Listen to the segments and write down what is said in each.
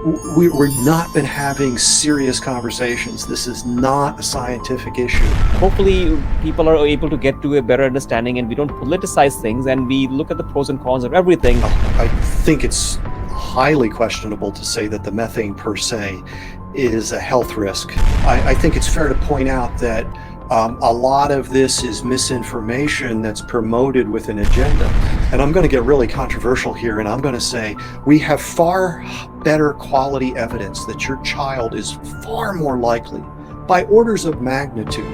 we've not been having serious conversations. This is not a scientific issue. Hopefully, people are able to get to a better understanding and we don't politicize things and we look at the pros and cons of everything. I think it's highly questionable to say that the methane per se is a health risk. I think it's fair to point out that a lot of this is misinformation that's promoted with an agenda. And I'm going to get really controversial here, and I'm going to say we have far better quality evidence that your child is far more likely, by orders of magnitude,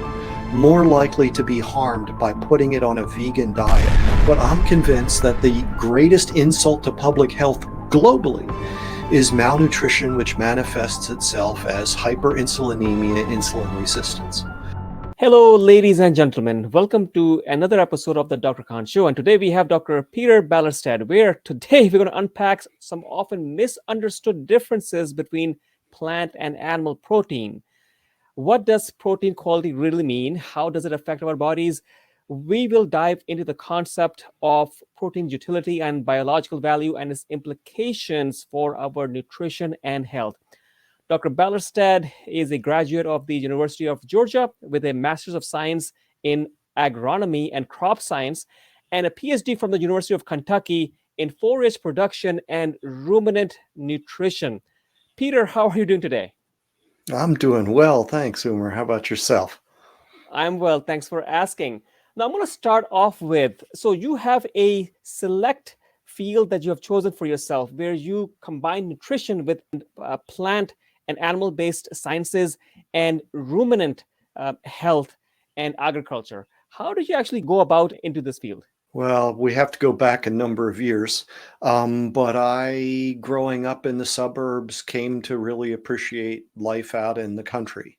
more likely to be harmed by putting it on a vegan diet. But I'm convinced that the greatest insult to public health globally is malnutrition, which manifests itself as hyperinsulinemia, insulin resistance. Hello, ladies and gentlemen. Welcome to another episode of the Dr. Khan Show. And today we have Dr. Peter Ballerstedt, where today we're going to unpack some often misunderstood differences between plant and animal protein. What does protein quality really mean? How does it affect our bodies? We will dive into the concept of protein utility and biological value and its implications for our nutrition and health. Dr. Ballerstedt is a graduate of the University of Georgia with a Master's of Science in Agronomy and Crop Science and a PhD from the University of Kentucky in forage production and ruminant nutrition. Peter, how are you doing today? I'm doing well, thanks, Umer. How about yourself? I'm well, thanks for asking. Now I'm going to start off with, so you have a select field that you have chosen for yourself where you combine nutrition with plant and animal-based sciences and ruminant health and agriculture. How did you actually go about into this field? Well, we have to go back a number of years, but I, growing up in the suburbs, came to really appreciate life out in the country.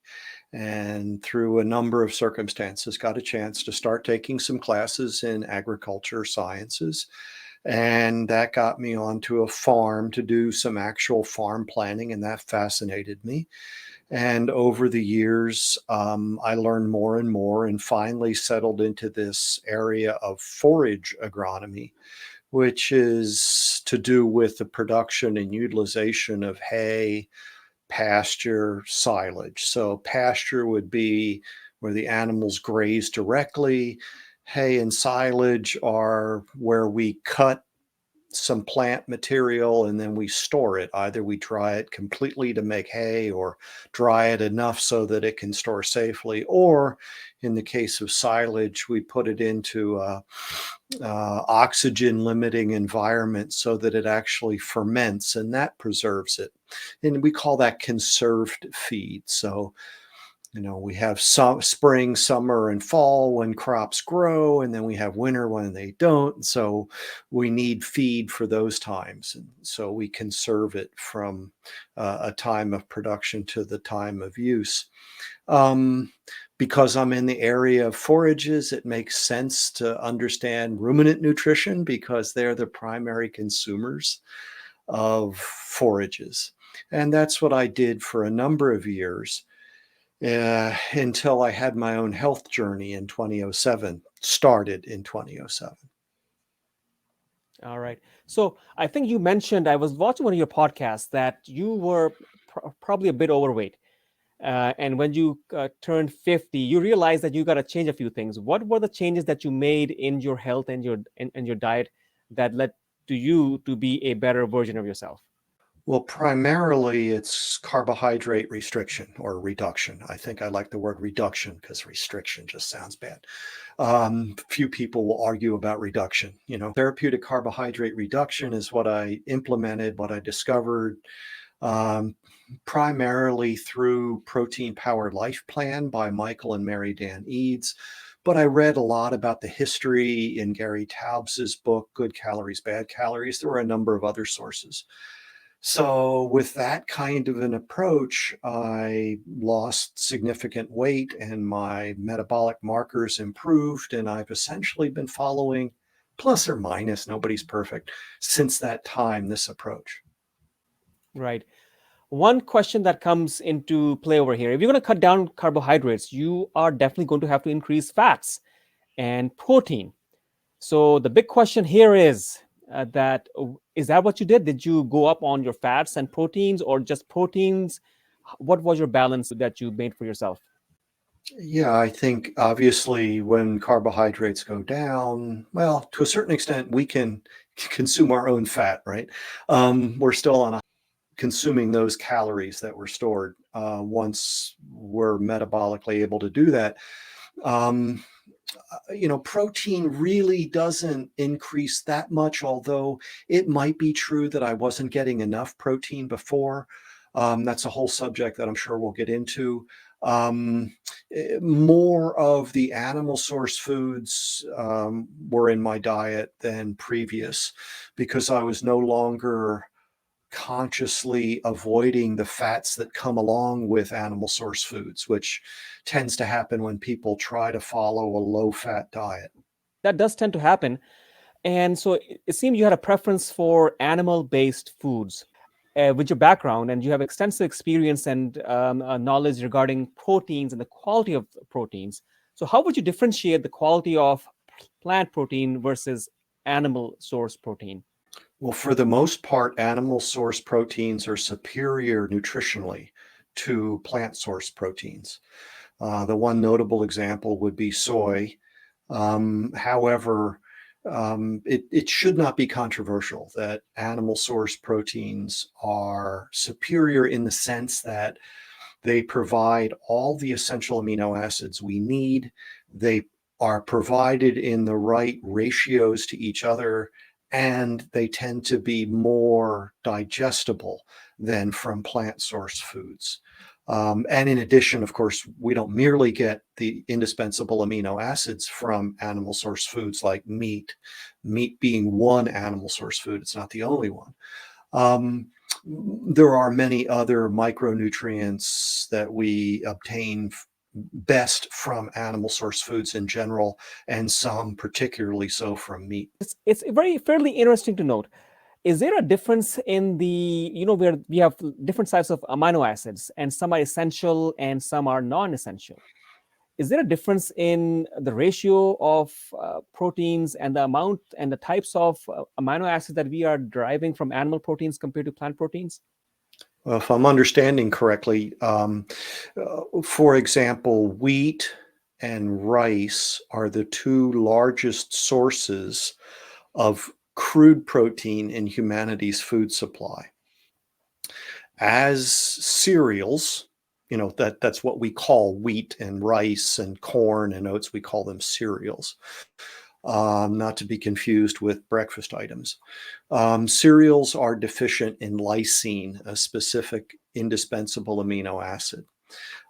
And through a number of circumstances, got a chance to start taking some classes in agriculture sciences. And that got me onto a farm to do some actual farm planning, and that fascinated me. And over the years, I learned more and more and finally settled into this area of forage agronomy, which is to do with the production and utilization of hay, pasture, silage. So pasture would be where the animals graze directly. Hay and silage are where we cut some plant material and then we store it. Either we dry it completely to make hay or dry it enough so that it can store safely. Or in the case of silage, we put it into oxygen limiting environment so that it actually ferments and that preserves it. And we call that conserved feed. So we have spring, summer, and fall when crops grow, and then we have winter when they don't. So we need feed for those times. And so we conserve it from a time of production to the time of use. Because I'm in the area of forages, it makes sense to understand ruminant nutrition because they're the primary consumers of forages. And that's what I did for a number of years. Until I had my own health journey in 2007, started in 2007. All right. So I think you mentioned, I was watching one of your podcasts that you were probably a bit overweight. And when you turned 50, you realized that you got to change a few things. What were the changes that you made in your health and your diet that led to you to be a better version of yourself? Well, primarily it's carbohydrate restriction or reduction. I think I like the word reduction because restriction just sounds bad. Few people will argue about reduction. Therapeutic carbohydrate reduction is what I implemented, what I discovered, primarily through Protein Powered Life Plan by Michael and Mary Dan Eads. But I read a lot about the history in Gary Taubes's book, Good Calories, Bad Calories. There were a number of other sources. So with that kind of an approach, I lost significant weight and my metabolic markers improved. And I've essentially been following, plus or minus, nobody's perfect, since that time, this approach. Right. One question that comes into play over here, if you're going to cut down carbohydrates, you are definitely going to have to increase fats and protein. So the big question here is, is that what you did? Did you go up on your fats and proteins, or just proteins? What was your balance that you made for yourself? Yeah, I think obviously when carbohydrates go down, well, to a certain extent, we can consume our own fat, right? We're still on consuming those calories that were stored once we're metabolically able to do that. Um, Protein really doesn't increase that much, although it might be true that I wasn't getting enough protein before. That's a whole subject that I'm sure we'll get into. More of the animal source foods were in my diet than previous because I was no longer consciously avoiding the fats that come along with animal source foods, which tends to happen when people try to follow a low fat diet. That does tend to happen. And so it seems you had a preference for animal based foods. With your background, and you have extensive experience and knowledge regarding proteins and the quality of proteins. So, how would you differentiate the quality of plant protein versus animal source protein? Well, for the most part, animal source proteins are superior nutritionally to plant source proteins. The one notable example would be soy. However, it should not be controversial that animal source proteins are superior in the sense that they provide all the essential amino acids we need. They are provided in the right ratios to each other, and they tend to be more digestible than from plant source foods. And in addition, of course, we don't merely get the indispensable amino acids from animal source foods like meat being one animal source food, it's not the only one. Um, there are many other micronutrients that we obtain best from animal source foods in general, and some particularly so from meat. It's very fairly interesting to note. Is there a difference in the, where we have different types of amino acids, and some are essential and some are non essential? Is there a difference in the ratio of proteins and the amount and the types of amino acids that we are deriving from animal proteins compared to plant proteins? Well, if I'm understanding correctly, for example, wheat and rice are the two largest sources of crude protein in humanity's food supply. As cereals, that's what we call wheat and rice and corn and oats. We call them cereals, not to be confused with breakfast items. Cereals are deficient in lysine, a specific indispensable amino acid.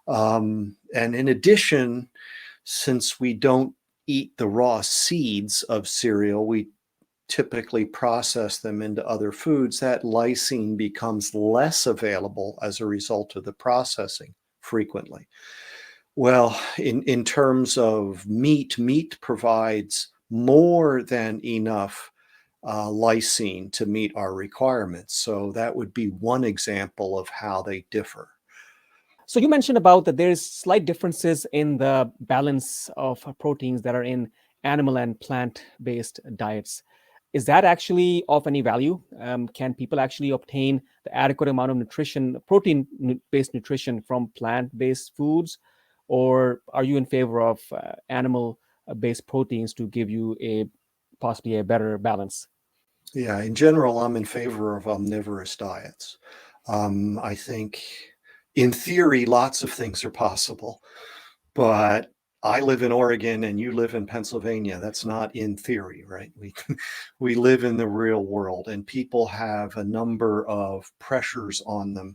And in addition, since we don't eat the raw seeds of cereal, we typically process them into other foods, that lysine becomes less available as a result of the processing frequently. Well, in terms of meat provides more than enough lysine to meet our requirements. So that would be one example of how they differ. So you mentioned about that there is slight differences in the balance of proteins that are in animal and plant-based diets. Is that actually of any value? Can people actually obtain the adequate amount of nutrition, protein-based nutrition from plant-based foods, or are you in favor of animal-based proteins to give you a possibly a better balance? Yeah, in general, I'm in favor of omnivorous diets. I think in theory, lots of things are possible, but I live in Oregon and you live in Pennsylvania. That's not in theory, right? We live in the real world, and people have a number of pressures on them.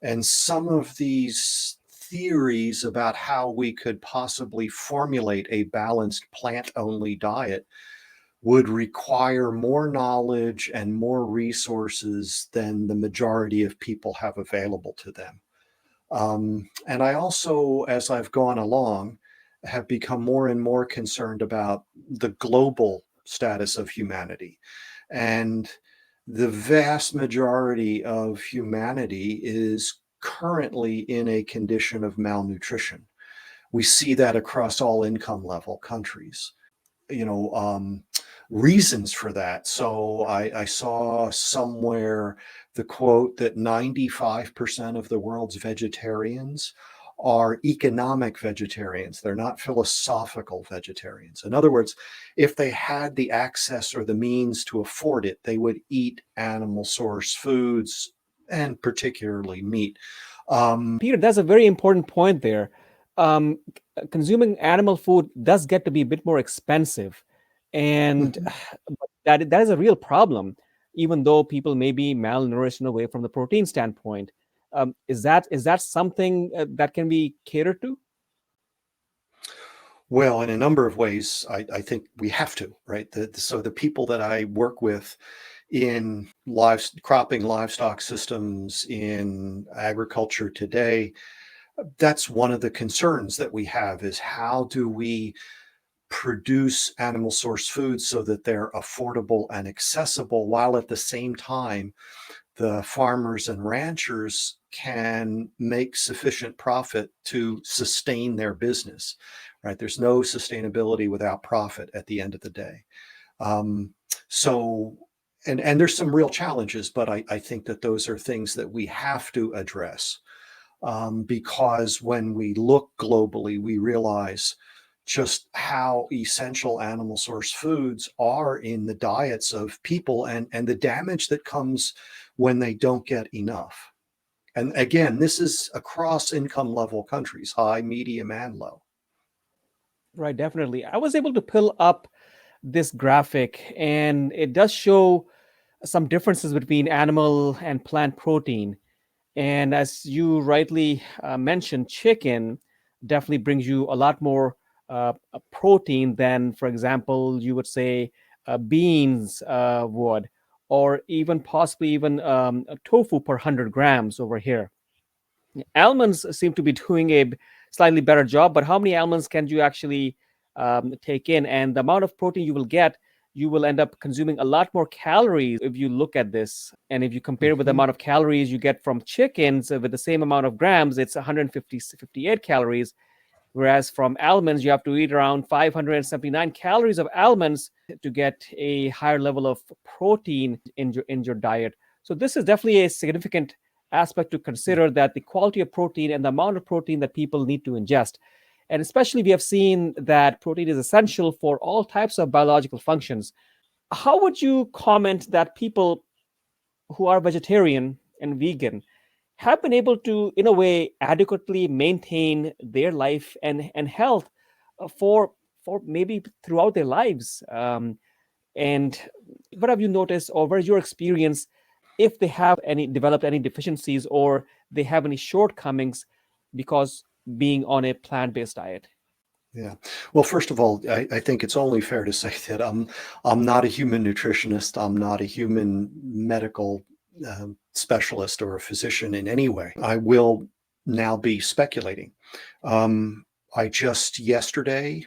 And some of these theories about how we could possibly formulate a balanced plant-only diet would require more knowledge and more resources than the majority of people have available to them. And I also, as I've gone along, have become more and more concerned about the global status of humanity. And the vast majority of humanity is currently in a condition of malnutrition. We see that across all income level countries. You know, um, reasons for that. So I saw somewhere the quote that 95% of the world's vegetarians are economic vegetarians. They're not philosophical vegetarians. In other words, if they had the access or the means to afford it, they would eat animal source foods and particularly meat. Peter, that's a very important point there. Consuming animal food does get to be a bit more expensive, and but that is a real problem. Even though people may be malnourished in a way from the protein standpoint, is that something that can be catered to? Well, in a number of ways, I think we have to, right? So the people that I work with in cropping livestock systems in agriculture today, that's one of the concerns that we have is how do we produce animal source foods so that they're affordable and accessible while at the same time the farmers and ranchers can make sufficient profit to sustain their business, right? There's no sustainability without profit at the end of the day. Um, so, and there's some real challenges, but I think that those are things that we have to address, because when we look globally, we realize just how essential animal source foods are in the diets of people and the damage that comes when they don't get enough. And again, this is across income level countries, high, medium, and low. Right, definitely. I was able to pull up this graphic, and it does show some differences between animal and plant protein. And as you rightly mentioned, chicken definitely brings you a lot more protein than, for example, you would say beans would, or even possibly even tofu per 100 grams over here. Almonds seem to be doing a slightly better job, but how many almonds can you actually take in? And the amount of protein you will get, you will end up consuming a lot more calories if you look at this. And if you compare with the Mhm. amount of calories you get from chickens with the same amount of grams, it's 158 calories. Whereas from almonds, you have to eat around 579 calories of almonds to get a higher level of protein in your diet. So this is definitely a significant aspect to consider, that the quality of protein and the amount of protein that people need to ingest. And especially we have seen that protein is essential for all types of biological functions. How would you comment that people who are vegetarian and vegan have been able to, in a way, adequately maintain their life and health for maybe throughout their lives? And what have you noticed, or what is your experience, if they have any developed any deficiencies or they have any shortcomings because being on a plant-based diet? Yeah. Well, first of all, I think it's only fair to say that I'm not a human nutritionist. I'm not a human medical specialist or a physician in any way. I will now be speculating. Um, I just yesterday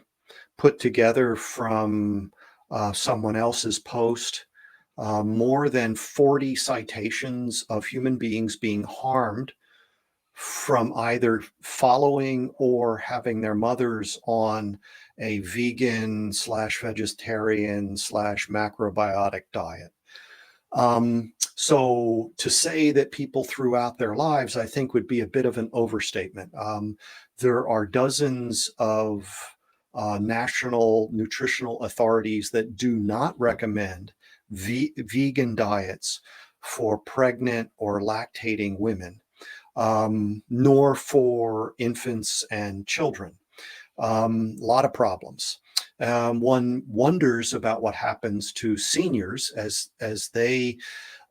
put together from someone else's post more than 40 citations of human beings being harmed from either following or having their mothers on a vegan slash vegetarian slash macrobiotic diet. So to say that people throughout their lives, I think would be a bit of an overstatement. There are dozens of national nutritional authorities that do not recommend vegan diets for pregnant or lactating women, nor for infants and children. A lot of problems. One wonders about what happens to seniors as they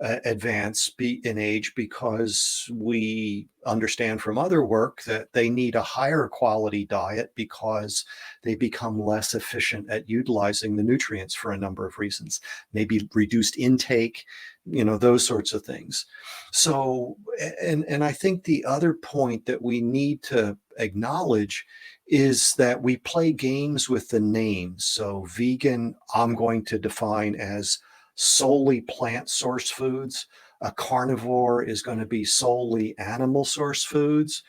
in age, because we understand from other work that they need a higher quality diet because they become less efficient at utilizing the nutrients for a number of reasons, maybe reduced intake, those sorts of things. So, and I think the other point that we need to acknowledge is that we play games with the names. So vegan, I'm going to define as solely plant source foods. A carnivore is going to be solely animal source foods.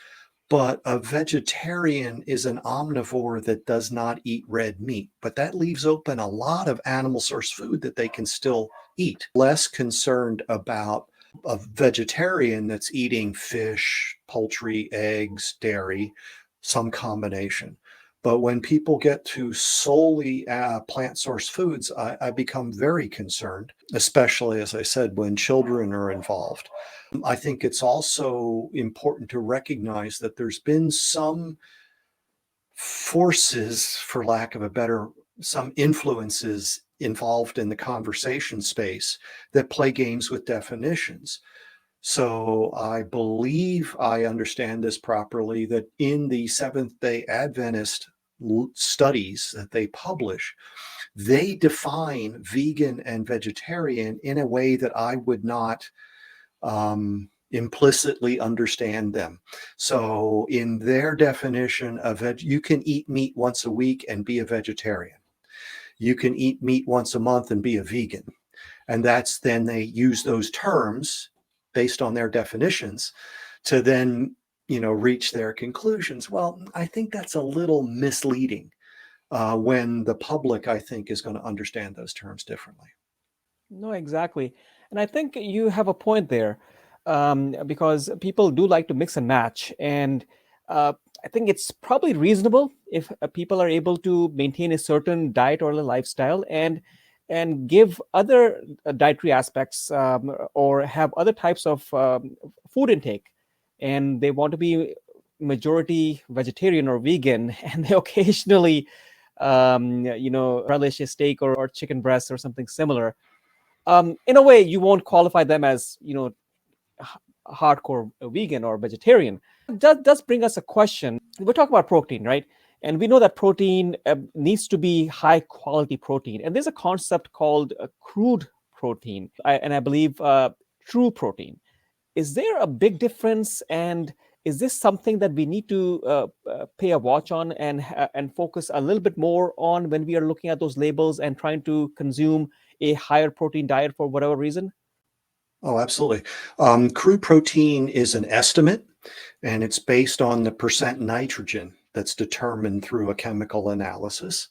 But a vegetarian is an omnivore that does not eat red meat. But that leaves open a lot of animal source food that they can still eat. Less concerned about a vegetarian that's eating fish, poultry, eggs, dairy, some combination. But when people get to solely plant source foods, I become very concerned, especially, as I said, when children are involved. I think it's also important to recognize that there's been some forces, for lack of a better, some influences involved in the conversation space that play games with definitions. So I believe I understand this properly, that in the Seventh-day Adventist studies that they publish, they define vegan and vegetarian in a way that I would not implicitly understand them. So in their definition of you can eat meat once a week and be a vegetarian. You can eat meat once a month and be a vegan. And that's then they use those terms based on their definitions to then, reach their conclusions. Well, I think that's a little misleading when the public, I think, is going to understand those terms differently. No, exactly. And I think you have a point there, because people do like to mix and match. And I think it's probably reasonable if people are able to maintain a certain diet or a lifestyle and give other dietary aspects, or have other types of food intake. And they want to be majority vegetarian or vegan, and they occasionally, relish a steak or chicken breast or something similar. In a way, you won't qualify them as hardcore vegan or vegetarian. That does bring us a question. We're talking about protein, right? And we know that protein needs to be high quality protein. And there's a concept called crude protein, and I believe true protein. Is there a big difference? And is this something that we need to pay a watch on and focus a little bit more on when we are looking at those labels and trying to consume a higher protein diet for whatever reason? Oh, absolutely. Crude protein is an estimate, and it's based on the percent nitrogen that's determined through a chemical analysis.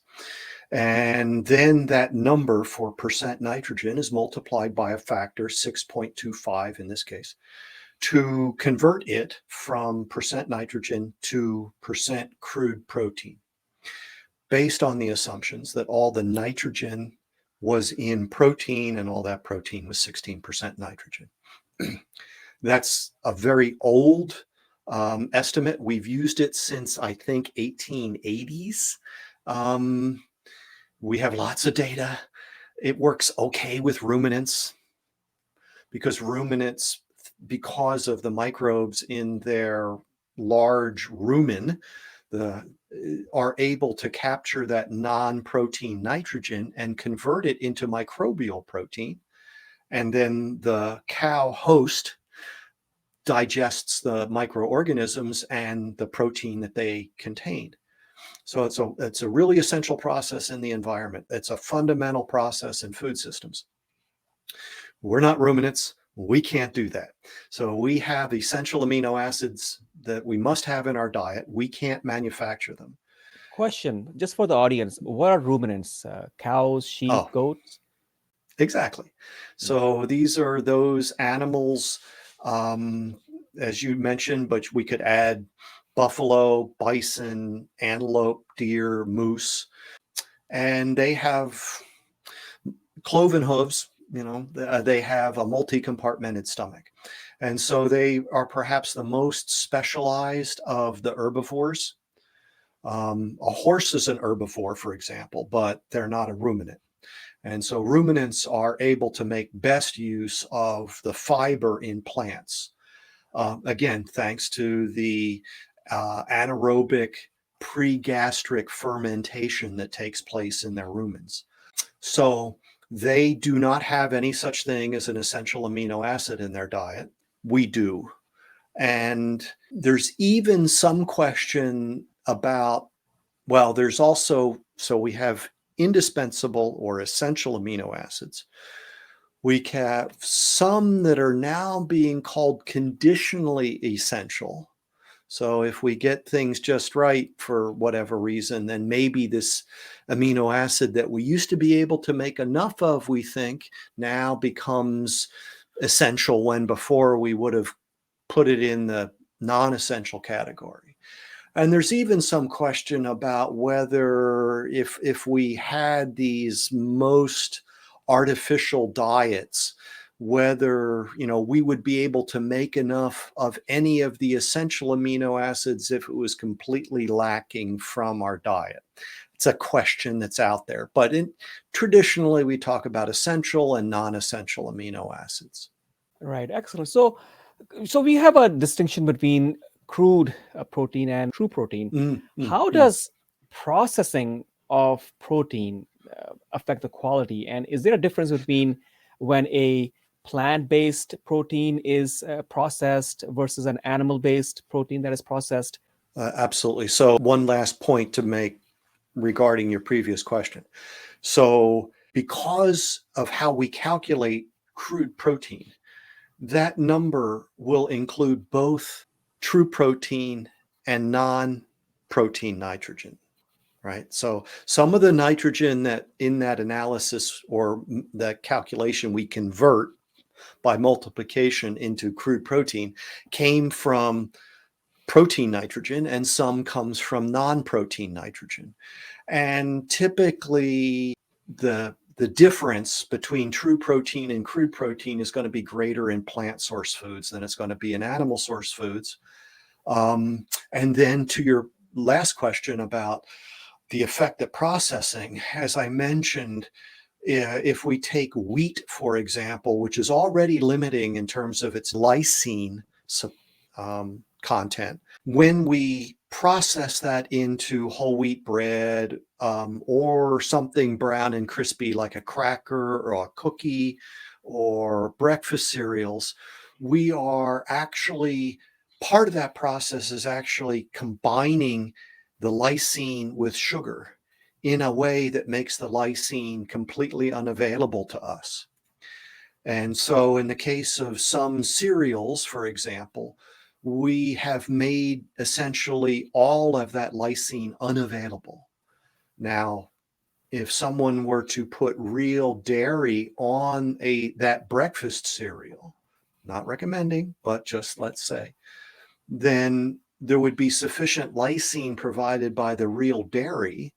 And then that number for percent nitrogen is multiplied by a factor, 6.25 in this case, to convert it from percent nitrogen to percent crude protein, based on the assumptions that all the nitrogen was in protein and all that protein was 16% nitrogen. That's a very old estimate. We've used it since, I think, 1880s. We have lots of data. It works okay with ruminants because because of the microbes in their large rumen, are able to capture that non-protein nitrogen and convert it into microbial protein. And then the cow host digests the microorganisms and the protein that they contain. So it's a really essential process in the environment. It's a fundamental process in food systems. We're not ruminants. We can't do that. So we have essential amino acids that we must have in our diet. We can't manufacture them. Question, just for the audience: what are ruminants? Cows, sheep, Oh, goats? exactly. So these are those animals, as you mentioned, but we could add buffalo, bison, antelope, deer, moose, and they have cloven hooves. They have a multi-compartmented stomach. And so they are perhaps the most specialized of the herbivores. A horse is an herbivore, for example, but they're not a ruminant. And so ruminants are able to make best use of the fiber in plants. Again, thanks to the anaerobic pre-gastric fermentation that takes place in their rumens. So they do not have any such thing as an essential amino acid in their diet. We do. And there's even some question about, well, there's also, so we have indispensable or essential amino acids. We have some that are now being called conditionally essential. So if we get things just right for whatever reason, then maybe this amino acid that we used to be able to make enough of, we think, now becomes essential when before we would have put it in the non-essential category. And there's even some question about whether if we had these most artificial diets, whether we would be able to make enough of any of the essential amino acids if it was completely lacking from our diet. It's a question that's out there, but traditionally we talk about essential and non-essential amino acids. Right, excellent. So we have a distinction between crude protein and true protein. How does processing of protein affect the quality? And is there a difference between when a plant-based protein is processed versus an animal-based protein that is processed? Absolutely. So one last point to make regarding your previous question. So because of how we calculate crude protein, that number will include both true protein and non-protein nitrogen, right? So some of the nitrogen that in that analysis or that calculation we convert by multiplication into crude protein came from protein nitrogen, and some comes from non-protein nitrogen. And typically the difference between true protein and crude protein is going to be greater in plant source foods than it's going to be in animal source foods. And then to your last question about the effect of processing, as I mentioned, if we take wheat, for example, which is already limiting in terms of its lysine content, when we process that into whole wheat bread or something brown and crispy like a cracker or a cookie or breakfast cereals, we are actually, part of that process is actually combining the lysine with sugar in a way that makes the lysine completely unavailable to us. And so in the case of some cereals, for example, we have made essentially all of that lysine unavailable. Now, if someone were to put real dairy on that breakfast cereal, not recommending, but just let's say, then there would be sufficient lysine provided by the real dairy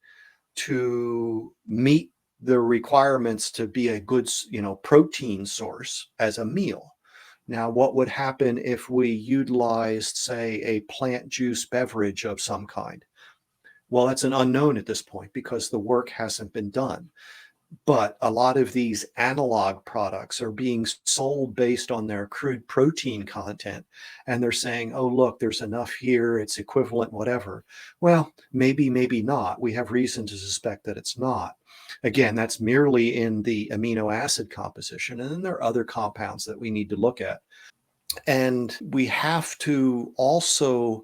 to meet the requirements to be a good, protein source as a meal. Now, what would happen if we utilized, say, a plant juice beverage of some kind? Well, that's an unknown at this point because the work hasn't been done. But a lot of these analog products are being sold based on their crude protein content. And they're saying, oh, look, there's enough here, it's equivalent, whatever. Well, maybe, maybe not. We have reason to suspect that it's not. Again, that's merely in the amino acid composition. And then there are other compounds that we need to look at. And we have to also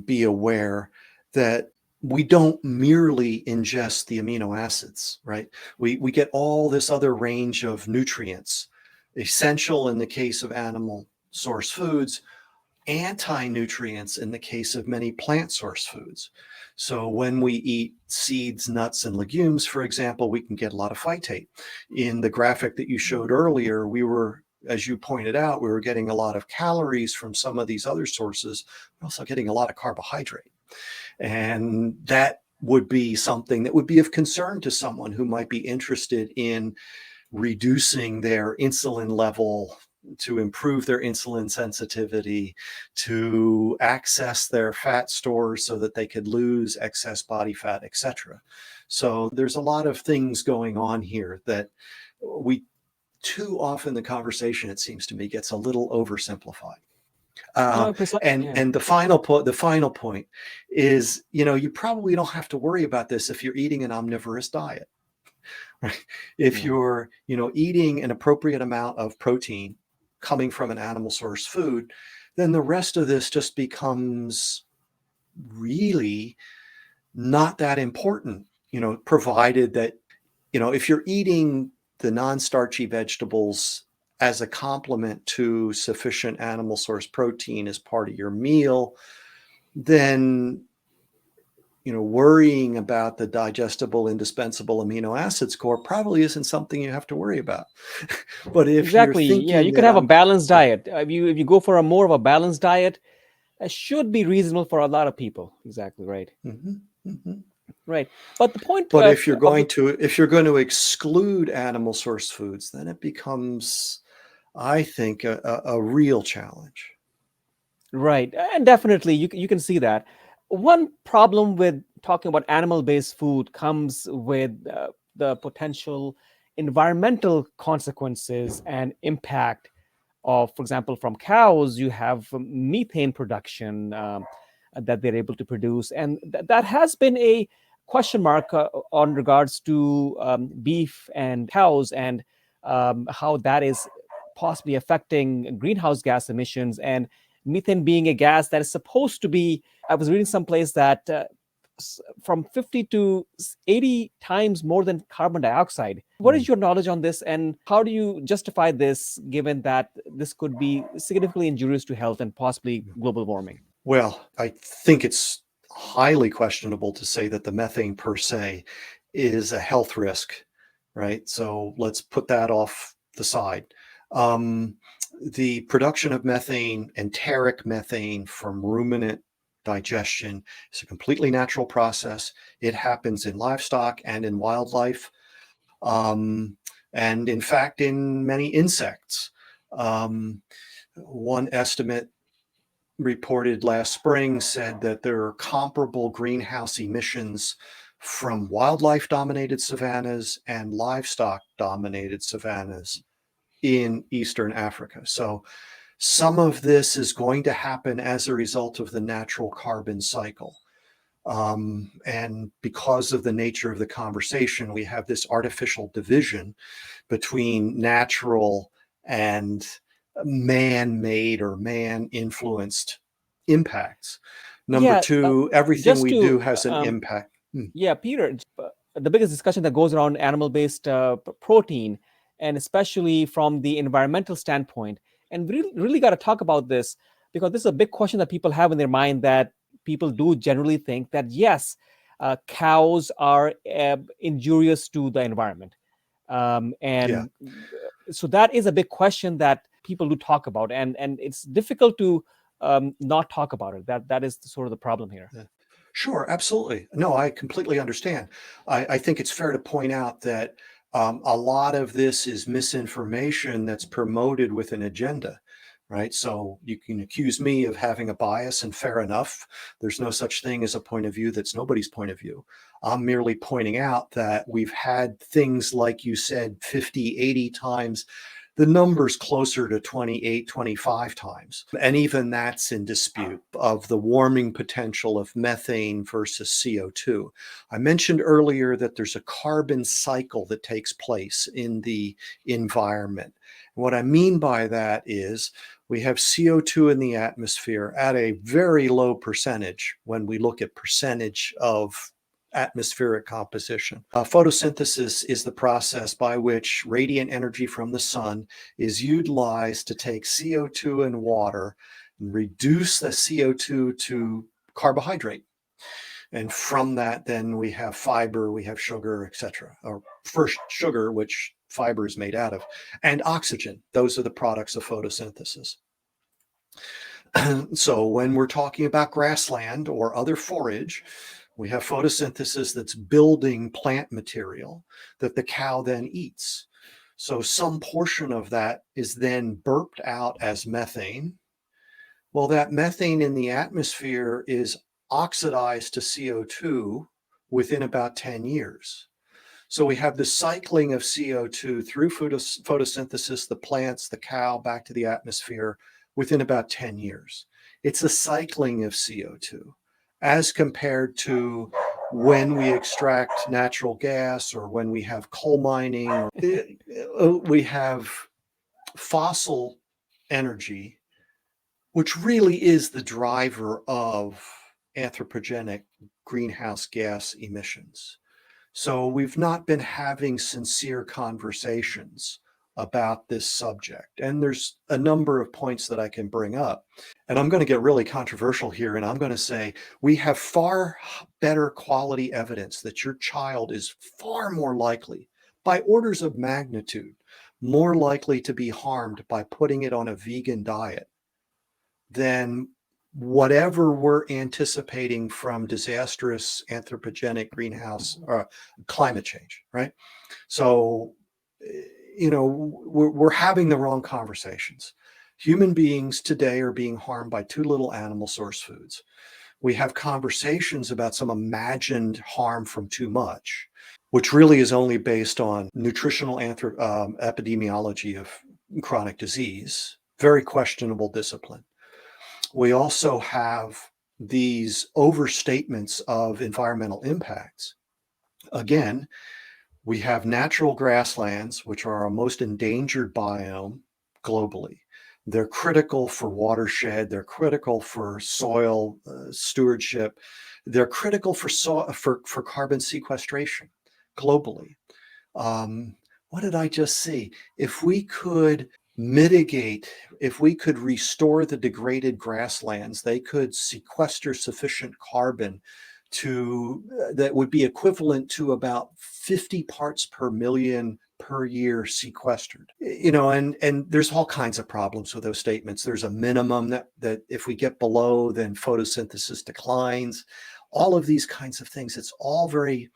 be aware that we don't merely ingest the amino acids, right? We get all this other range of nutrients, essential in the case of animal source foods, anti-nutrients in the case of many plant source foods. So when we eat seeds, nuts, and legumes, for example, we can get a lot of phytate. In the graphic that you showed earlier, as you pointed out, we were getting a lot of calories from some of these other sources, but also getting a lot of carbohydrate. And that would be something that would be of concern to someone who might be interested in reducing their insulin level, to improve their insulin sensitivity, to access their fat stores so that they could lose excess body fat, etc. So there's a lot of things going on here that too often the conversation, it seems to me, gets a little oversimplified. And the final point is, you probably don't have to worry about this if you're eating an omnivorous diet, right? If you're, eating an appropriate amount of protein coming from an animal source food, then the rest of this just becomes really not that important, provided that, if you're eating the non-starchy vegetables as a complement to sufficient animal source protein as part of your meal, then worrying about the digestible, indispensable amino acid score probably isn't something you have to worry about. But if you're Exactly. Yeah, you thinking could that have a balanced diet. If you go for a more of a balanced diet, that should be reasonable for a lot of people. Exactly right. Mhm, mhm. Right. But the point But if you're of going to exclude animal source foods, then it becomes, I think, a real challenge. right, and definitely you can see that. One problem with talking about animal-based food comes with the potential environmental consequences and impact of, for example, from cows, you have methane production that they're able to produce, and that has been a question mark on regards to beef and cows, and how that is possibly affecting greenhouse gas emissions, and methane being a gas that is supposed to be. I was reading someplace that from 50 to 80 times more than carbon dioxide. What is your knowledge on this, and how do you justify this, given that this could be significantly injurious to health and possibly global warming? Well, I think it's highly questionable to say that the methane per se is a health risk, right? So let's put that off the side. Um, the production of methane, enteric methane from ruminant digestion, is a completely natural process. It happens in livestock and in wildlife, um, and in fact, in many insects. Um, One estimate reported last spring said that there are comparable greenhouse emissions from wildlife dominated savannas and livestock dominated savannas in Eastern Africa. So some of this is going to happen as a result of the natural carbon cycle. And because of the nature of the conversation, we have this artificial division between natural and man-made or man-influenced impacts. Number Yeah, two, everything just we to do has an impact. yeah, Peter, the biggest discussion that goes around animal-based protein, and especially from the environmental standpoint, and we really got to talk about this, because this is a big question that people have in their mind, that people do generally think that yes, cows are injurious to the environment, Yeah, and so that is a big question that people do talk about, and it's difficult to not talk about it. That is sort of the problem here. yeah. Sure, absolutely. No, I completely understand. I think it's fair to point out that a lot of this is misinformation that's promoted with an agenda, right? So you can accuse me of having a bias, and fair enough. There's no such thing as a point of view that's nobody's point of view. I'm merely pointing out that we've had things like you said 50, 80 times. The number's closer to 28, 25 times. And even that's in dispute of the warming potential of methane versus CO2. I mentioned earlier that there's a carbon cycle that takes place in the environment. What I mean by that is we have CO2 in the atmosphere at a very low percentage when we look at percentage of atmospheric composition. Photosynthesis is the process by which radiant energy from the sun is utilized to take CO2 and water and reduce the CO2 to carbohydrate. And from that, then we have fiber, we have sugar, etc. Or first sugar, which fiber is made out of, and oxygen. Those are the products of photosynthesis. So when we're talking about grassland or other forage, we have photosynthesis that's building plant material that the cow then eats. So some portion of that is then burped out as methane. Well, that methane in the atmosphere is oxidized to CO2 within about 10 years. So we have the cycling of CO2 through photosynthesis, the plants, the cow, back to the atmosphere within about 10 years. It's a cycling of CO2 as compared to when we extract natural gas or when we have coal mining. We have fossil energy, which really is the driver of anthropogenic greenhouse gas emissions. So we've not been having sincere conversations about this subject. And there's a number of points that I can bring up. And I'm going to get really controversial here. And I'm going to say we have far better quality evidence that your child is far more likely, by orders of magnitude, more likely to be harmed by putting it on a vegan diet than whatever we're anticipating from disastrous anthropogenic greenhouse climate change, right? So, we're having the wrong conversations. Human beings today are being harmed by too little animal source foods. We have conversations about some imagined harm from too much, which really is only based on nutritional epidemiology of chronic disease, very questionable discipline. We also have these overstatements of environmental impacts. Again, we have natural grasslands, which are our most endangered biome globally. They're critical for watershed. They're critical for soil stewardship. They're critical for carbon sequestration globally. What did I just see? If we could mitigate, if we could restore the degraded grasslands, they could sequester sufficient carbon that would be equivalent to about 50 parts per million per year sequestered. And there's all kinds of problems with those statements. There's a minimum that if we get below, then photosynthesis declines. All of these kinds of things. It's all very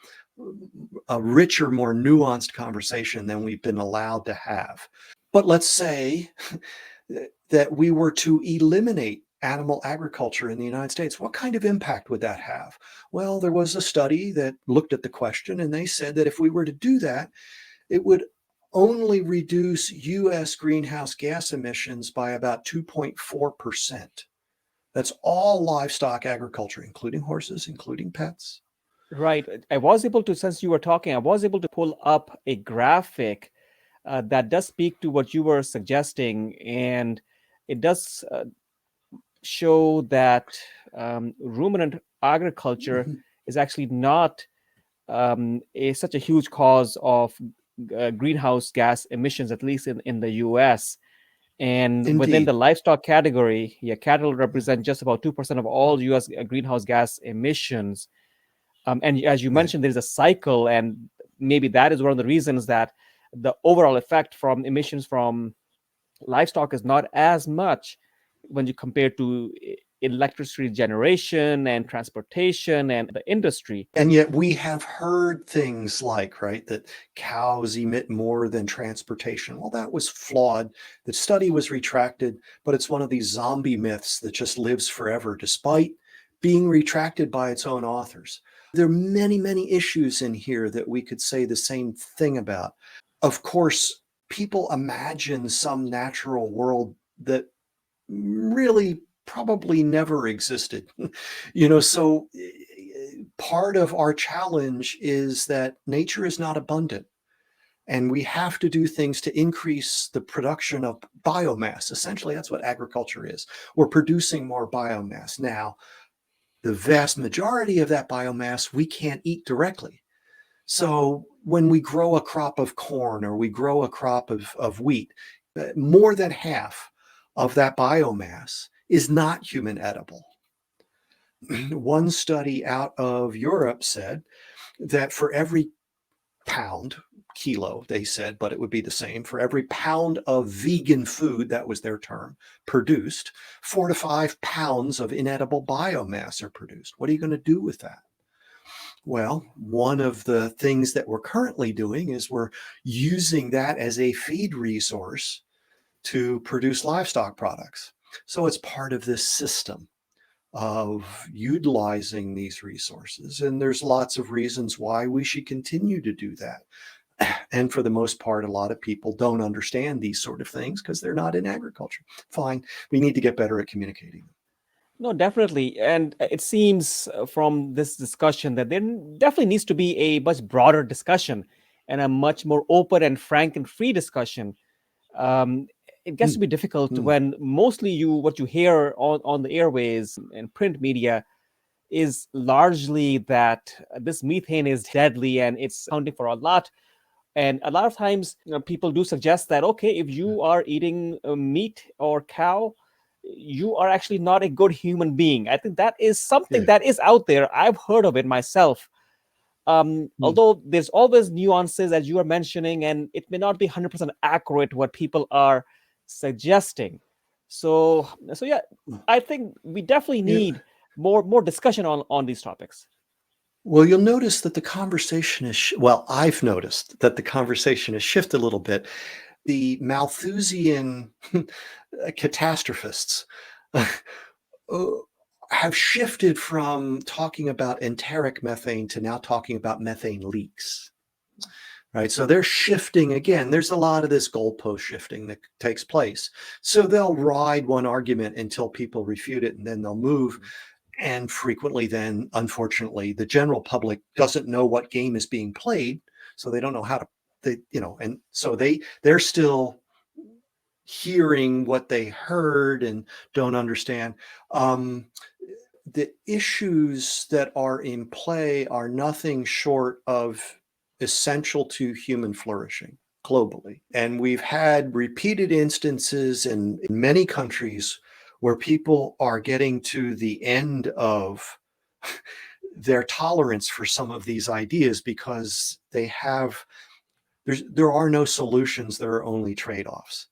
a richer, more nuanced conversation than we've been allowed to have. But let's say that we were to eliminate animal agriculture in the United States. What kind of impact would that have? Well, there was a study that looked at the question, and they said that if we were to do that, it would only reduce US greenhouse gas emissions by about 2.4%. That's all livestock agriculture, including horses, including pets. Right. I was able to, since you were talking, I was able to pull up a graphic that does speak to what you were suggesting. And it does show that ruminant agriculture is actually not such a huge cause of greenhouse gas emissions, at least in the US. And Indeed. within the livestock category, cattle represent just about 2% of all US greenhouse gas emissions. And as you mentioned, there's a cycle, and maybe that is one of the reasons that the overall effect from emissions from livestock is not as much when you compare to electricity generation and transportation and the industry. And yet we have heard things like, right, that cows emit more than transportation. Well, that was flawed. The study was retracted, but it's one of these zombie myths that just lives forever, despite being retracted by its own authors. There are many, many issues in here that we could say the same thing about. Of course, people imagine some natural world that really probably never existed. So part of our challenge is that nature is not abundant. And we have to do things to increase the production of biomass. Essentially, that's what agriculture is. We're producing more biomass. Now, the vast majority of that biomass we can't eat directly. So when we grow a crop of corn or we grow a crop of wheat, more than half of that biomass is not human edible. One study out of Europe said that for every kilo, they said, but it would be the same, for every pound of vegan food, that was their term, produced, 4 to 5 pounds of inedible biomass are produced. What are you going to do with that? Well, one of the things that we're currently doing is we're using that as a feed resource to produce livestock products. So it's part of this system of utilizing these resources. And there's lots of reasons why we should continue to do that. And for the most part, a lot of people don't understand these sort of things because they're not in agriculture. Fine. We need to get better at communicating. No, definitely. And it seems from this discussion that there definitely needs to be a much broader discussion and a much more open and frank and free discussion. It gets to be difficult when mostly what you hear on the airways and print media is largely that this methane is deadly and it's accounting for a lot And a lot of times, people do suggest that, okay, if you are eating meat or cow, you are actually not a good human being. I think that is something Yeah. that is out there. I've heard of it myself. Mm. Although there's always nuances, as you are mentioning, and it may not be 100% accurate what people are suggesting. So yeah, I think we definitely Yeah. need more discussion on these topics. Well, you'll notice that the conversation is, well, I've noticed that the conversation has shifted a little bit. The Malthusian catastrophists uh, have shifted from talking about enteric methane to now talking about methane leaks. Right. So they're shifting again. There's a lot of this goalpost shifting that takes place. So they'll ride one argument until people refute it and then they'll move. And frequently, then, unfortunately, the general public doesn't know what game is being played. So they don't know how to, and so they're still hearing what they heard and don't understand. The issues that are in play are nothing short of essential to human flourishing globally. And we've had repeated instances in many countries where people are getting to the end of their tolerance for some of these ideas because there are no solutions, there are only trade-offs.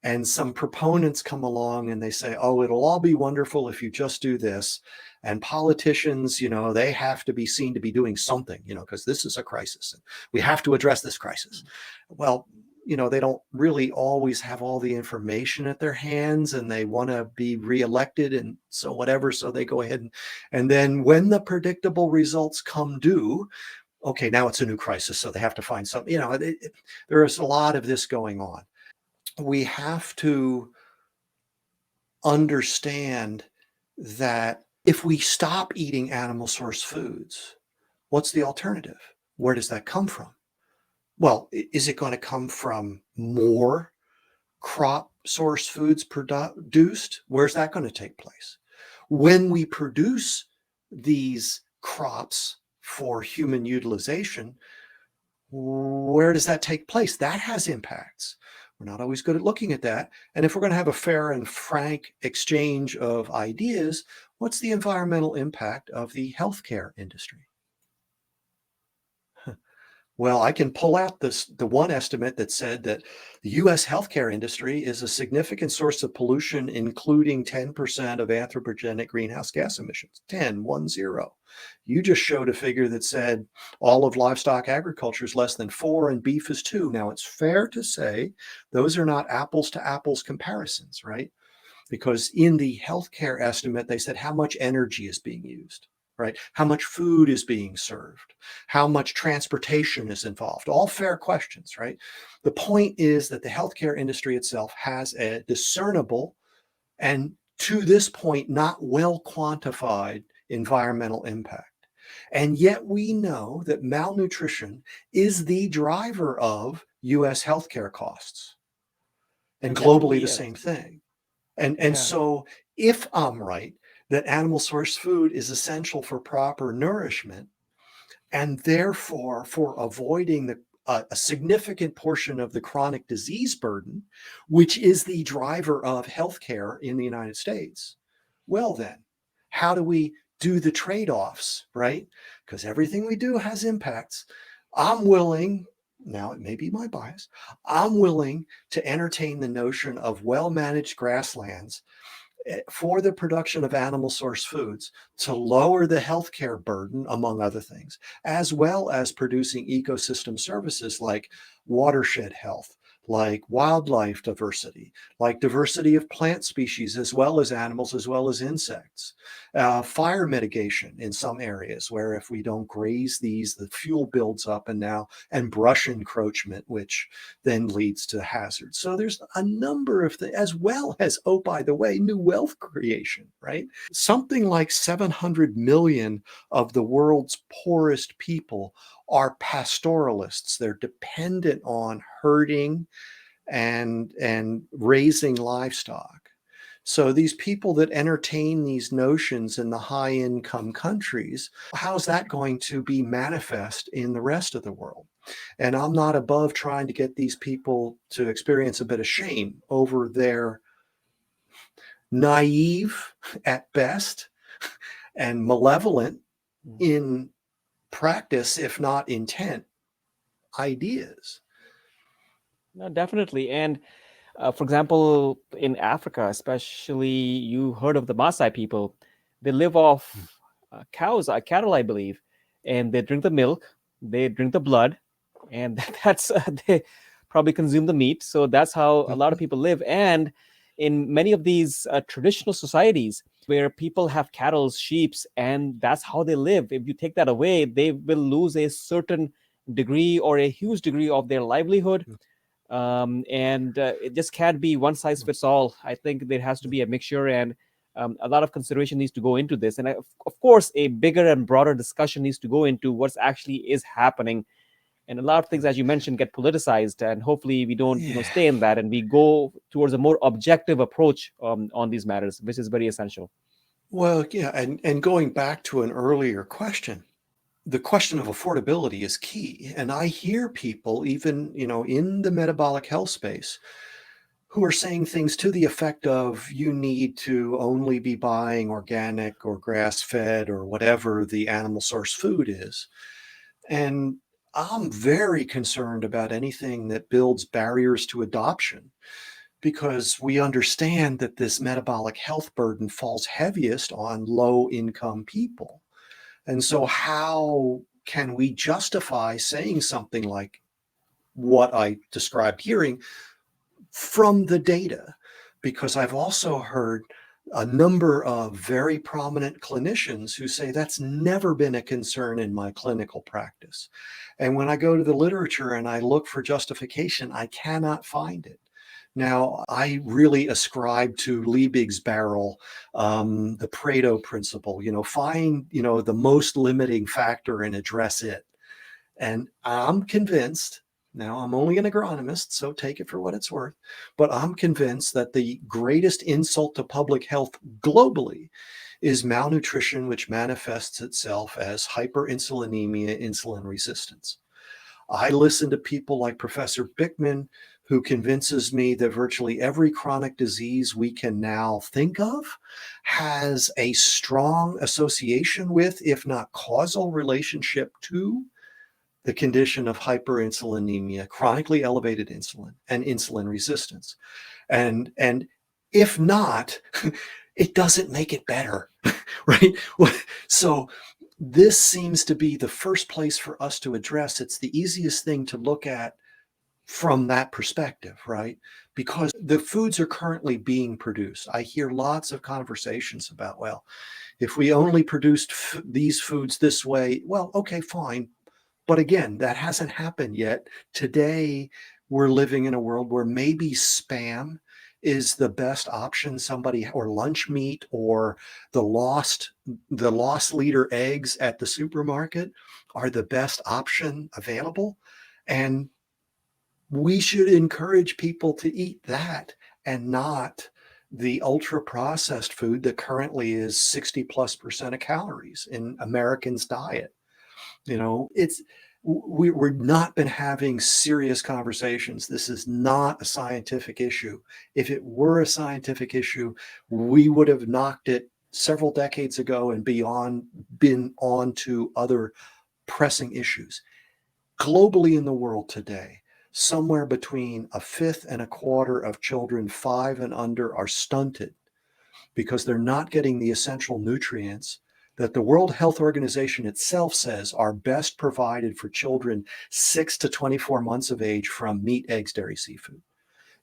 And some proponents come along and they say, oh, it'll all be wonderful if you just do this. And politicians, they have to be seen to be doing something, because this is a crisis and we have to address this crisis. Well, they don't really always have all the information at their hands and they want to be reelected and so whatever. So they go ahead and then when the predictable results come due, okay, now it's a new crisis. So they have to find something, there is a lot of this going on. We have to understand that if we stop eating animal source foods, what's the alternative? Where does that come from? Well, is it going to come from more crop source foods produced? Where's that going to take place? When we produce these crops for human utilization, where does that take place? That has impacts. We're not always good at looking at that. And if we're going to have a fair and frank exchange of ideas, what's the environmental impact of the healthcare industry? Well, I can pull out the one estimate that said that the US healthcare industry is a significant source of pollution, including 10% of anthropogenic greenhouse gas emissions. 10. You just showed a figure that said all of livestock agriculture is less than 4 and beef is 2. Now, it's fair to say those are not apples to apples comparisons, right? Because in the healthcare estimate, they said how much energy is being used, right? How much food is being served? How much transportation is involved? All fair questions, right? The point is that the healthcare industry itself has a discernible and to this point, not well quantified environmental impact. And yet we know that malnutrition is the driver of US healthcare costs and It globally definitely the is. same thing. And Yeah. so if I'm right that animal source food is essential for proper nourishment and therefore for avoiding a significant portion of the chronic disease burden, which is the driver of healthcare in the United States, well then, how do we do the trade-offs, right? Because everything we do has impacts. I'm willing, now it may be my bias, I'm willing to entertain the notion of well-managed grasslands for the production of animal source foods to lower the healthcare burden, among other things, as well as producing ecosystem services like watershed health, like wildlife diversity, like diversity of plant species, as well as animals, as well as insects, fire mitigation in some areas where if we don't graze these, the fuel builds up and brush encroachment, which then leads to hazards. So there's a number of things, as well as, oh, by the way, new wealth creation, right? Something like 700 million of the world's poorest people are pastoralists. They're dependent on herding and raising livestock. So these people that entertain these notions in the high income countries, how's that going to be manifest in the rest of the world? And I'm not above trying to get these people to experience a bit of shame over their naive at best and malevolent in practice, if not intent, ideas. No, definitely. And for example, in Africa, especially, you heard of the Maasai people. They live off cows, cattle, I believe, and they drink the milk, they drink the blood, and that's they probably consume the meat. So that's how a lot of Mhm. people live. And in many of these traditional societies where people have cattle, sheeps, and that's how they live, if you take that away, they will lose a certain degree or a huge degree of their livelihood. And it just can't be one size fits all. I think there has to be a mixture, and a lot of consideration needs to go into this. And of course, a bigger and broader discussion needs to go into what's actually is happening. And a lot of things, as you mentioned, get politicized, and hopefully we don't, Yeah. stay in that, and we go towards a more objective approach on these matters, which is very essential. Well, yeah, and going back to an earlier question, the question of affordability is key. And I hear people, even, in the metabolic health space, who are saying things to the effect of you need to only be buying organic or grass-fed or whatever the animal source food is. And I'm very concerned about anything that builds barriers to adoption because we understand that this metabolic health burden falls heaviest on low income people. And so, how can we justify saying something like what I described hearing from the data? Because I've also heard a number of very prominent clinicians who say that's never been a concern in my clinical practice. And when I go to the literature and I look for justification, I cannot find it. Now, I really ascribe to Liebig's barrel, the Pareto principle, find, the most limiting factor and address it. And I'm convinced, now I'm only an agronomist, so take it for what it's worth, but I'm convinced that the greatest insult to public health globally is malnutrition, which manifests itself as hyperinsulinemia, insulin resistance. I listen to people like Professor Bickman, who convinces me that virtually every chronic disease we can now think of has a strong association with, if not causal relationship to, the condition of hyperinsulinemia, chronically elevated insulin, and insulin resistance. And if not, it doesn't make it better, right? So this seems to be the first place for us to address. It's the easiest thing to look at from that perspective, right? Because the foods are currently being produced. I hear lots of conversations about, well, if we only produced these foods this way, well, okay, fine. But again, that hasn't happened yet. Today, we're living in a world where maybe spam is the best option somebody, or lunch meat, or the lost leader eggs at the supermarket are the best option available. And we should encourage people to eat that and not the ultra processed food that currently is 60+% of calories in Americans' diet. It's we're not been having serious conversations. This is not a scientific issue. If it were a scientific issue, we would have knocked it several decades ago and been on to other pressing issues. Globally in the world today, somewhere between a fifth and a quarter of children 5 and under are stunted because they're not getting the essential nutrients that the World Health Organization itself says are best provided for children 6 to 24 months of age from meat, eggs, dairy, seafood.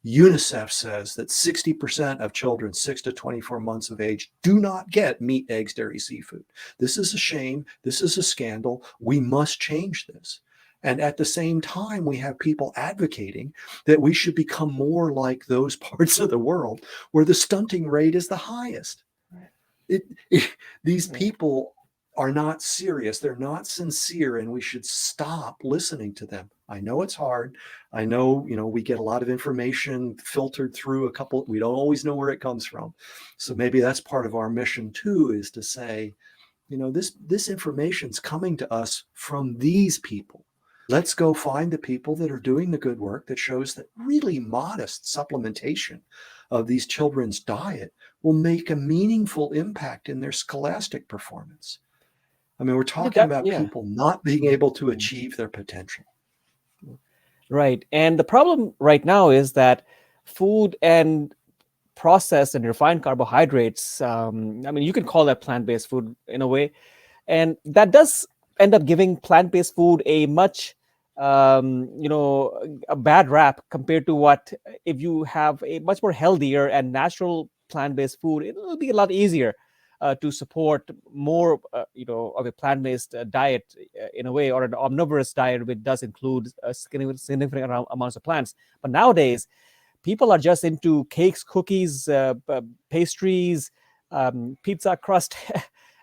UNICEF says that 60% of children 6 to 24 months of age do not get meat, eggs, dairy, seafood. This is a shame. This is a scandal. We must change this. And at the same time, we have people advocating that we should become more like those parts of the world where the stunting rate is the highest. It, these people are not serious. They're not sincere, and we should stop listening to them. I know it's hard. I know, we get a lot of information filtered through we don't always know where it comes from. So maybe that's part of our mission too, is to say, this information's coming to us from these people. Let's go find the people that are doing the good work that shows that really modest supplementation of these children's diet will make a meaningful impact in their scholastic performance. I mean, we're Yeah, talking about yeah. people not being able to achieve their potential. Right. And the problem right now is that food and processed and refined carbohydrates, I mean, you can call that plant-based food in a way, and that does end up giving plant-based food a much a bad rap compared to what if you have a much more healthier and natural plant-based food. It'll be a lot easier to support more of a plant-based diet in a way, or an omnivorous diet which does include significant amounts of plants. But nowadays people are just into cakes, cookies, pastries, pizza crust.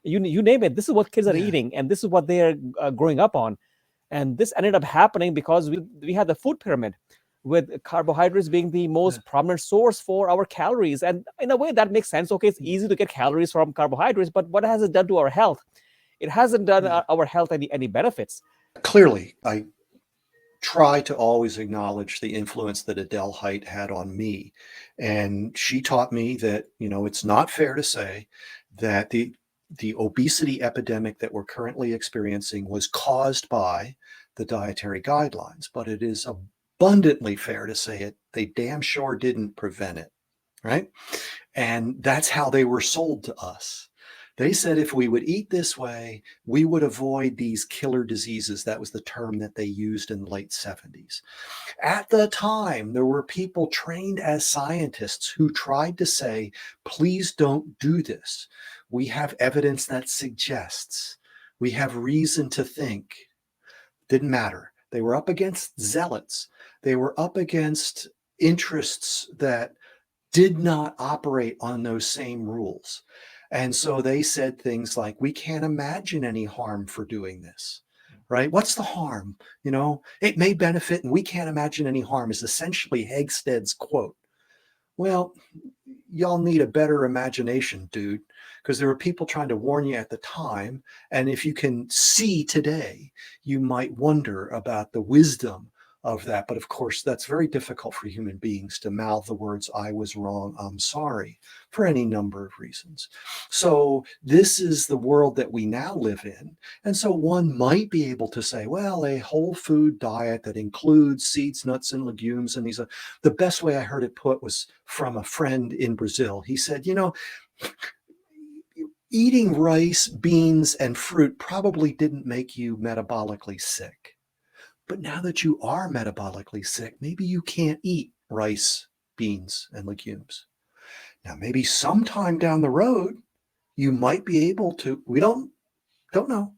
You name it. This is what kids are Yeah. eating, and this is what they're growing up on. And this ended up happening because we had the food pyramid, with carbohydrates being the Yeah. most prominent source for our calories. And in a way, that makes sense. Okay, it's easy to get calories from carbohydrates, but what has it done to our health? It hasn't done Yeah. our health any benefits. Clearly, I try to always acknowledge the influence that Adele Height had on me. And she taught me that, it's not fair to say that the obesity epidemic that we're currently experiencing was caused by the dietary guidelines, but it is abundantly fair to say they damn sure didn't prevent it, right? And that's how they were sold to us. They said if we would eat this way, we would avoid these killer diseases. That was the term that they used in the late 70s. At the time, there were people trained as scientists who tried to say, please don't do this. We have evidence that suggests, we have reason to think. Didn't matter. They were up against zealots. They were up against interests that did not operate on those same rules. And so they said things like, we can't imagine any harm for doing this, right? What's the harm? It may benefit and we can't imagine any harm is essentially Hegsted's quote. Well, y'all need a better imagination, dude, because there were people trying to warn you at the time. And if you can see today, you might wonder about the wisdom of that. But of course, that's very difficult for human beings to mouth the words, I was wrong, I'm sorry, for any number of reasons. So this is the world that we now live in. And so one might be able to say, well, a whole food diet that includes seeds, nuts, and legumes. And the best way I heard it put was from a friend in Brazil. He said, eating rice, beans, and fruit probably didn't make you metabolically sick. But now that you are metabolically sick, maybe you can't eat rice, beans, and legumes. Now, maybe sometime down the road, you might be able to. We don't know.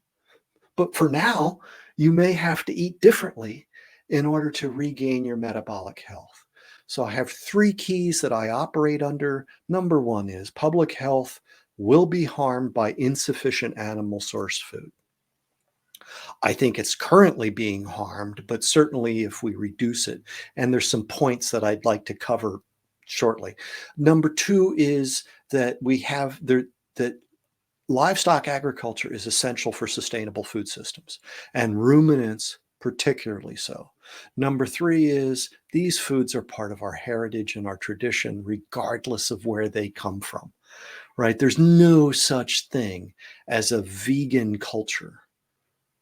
But for now, you may have to eat differently in order to regain your metabolic health. So I have 3 keys that I operate under. Number 1 is public health will be harmed by insufficient animal source food. I think it's currently being harmed, but certainly if we reduce it, and there's some points that I'd like to cover shortly. Number 2 is that that livestock agriculture is essential for sustainable food systems, and ruminants particularly so. Number 3 is these foods are part of our heritage and our tradition, regardless of where they come from, right? There's no such thing as a vegan culture,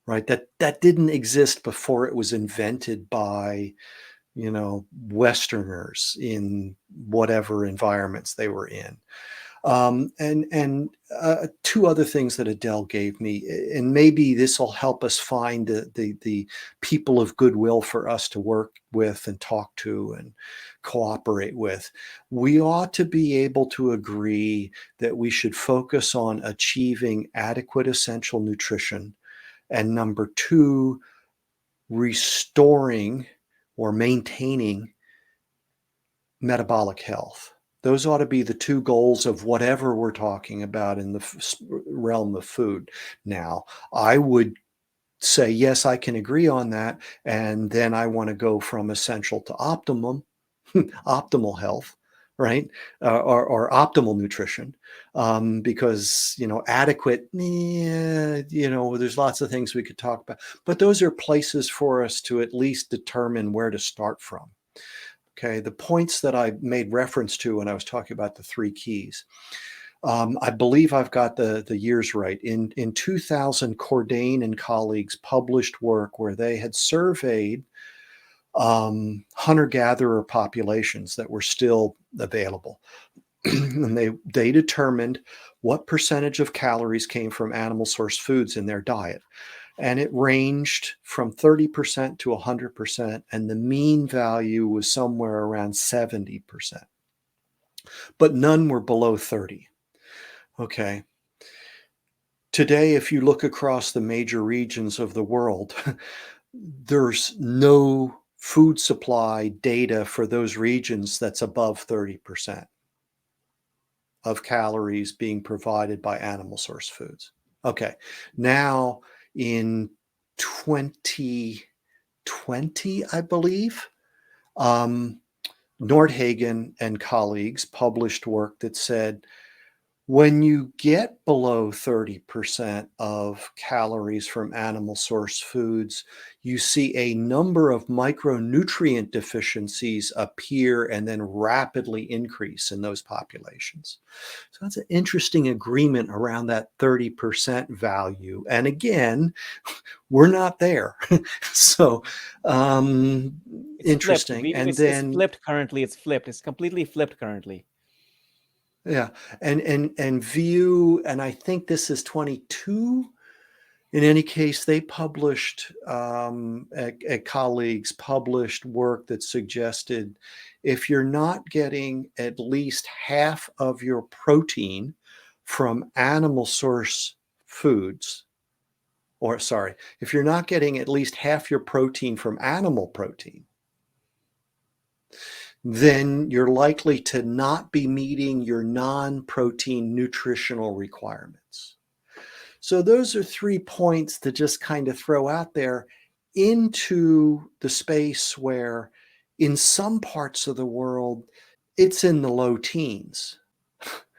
right? That didn't exist before it was invented by, Westerners in whatever environments they were in. And 2 other things that Adele gave me, and maybe this will help us find the people of goodwill for us to work with and talk to and cooperate with. We ought to be able to agree that we should focus on achieving adequate essential nutrition, and number 2, restoring or maintaining metabolic health. Those ought to be the 2 goals of whatever we're talking about in the realm of food. Now, I would say, yes, I can agree on that. And then I want to go from essential to optimum, optimal health, right? Or optimal nutrition, because adequate, there's lots of things we could talk about, but those are places for us to at least determine where to start from. Okay, the points that I made reference to when I was talking about the three keys. I believe I've got the years right. In 2000, Cordain and colleagues published work where they had surveyed hunter-gatherer populations that were still available. And they determined what percentage of calories came from animal source foods in their diet. And it ranged from 30% to 100%, and the mean value was somewhere around 70%. But none were below 30. Okay. Today, if you look across the major regions of the world, there's no food supply data for those regions that's above 30% of calories being provided by animal source foods. Okay, now in 2020, I believe, Nordhagen and colleagues published work that said when you get below 30% of calories from animal source foods, you see a number of micronutrient deficiencies appear and then rapidly increase in those populations. So that's an interesting agreement around that 30% value. And again, we're not there. So interesting. And It's then flipped currently. It's flipped. It's completely flipped currently. yeah, and View, and I think this is 22. In any case, they published, colleagues published work that suggested if you're not getting at least half of your protein from animal source foods, or sorry, if you're not getting at least half your protein from animal protein, then you're likely to not be meeting your non-protein nutritional requirements. So those are 3 points to just kind of throw out there into the space where in some parts of the world, it's in the low teens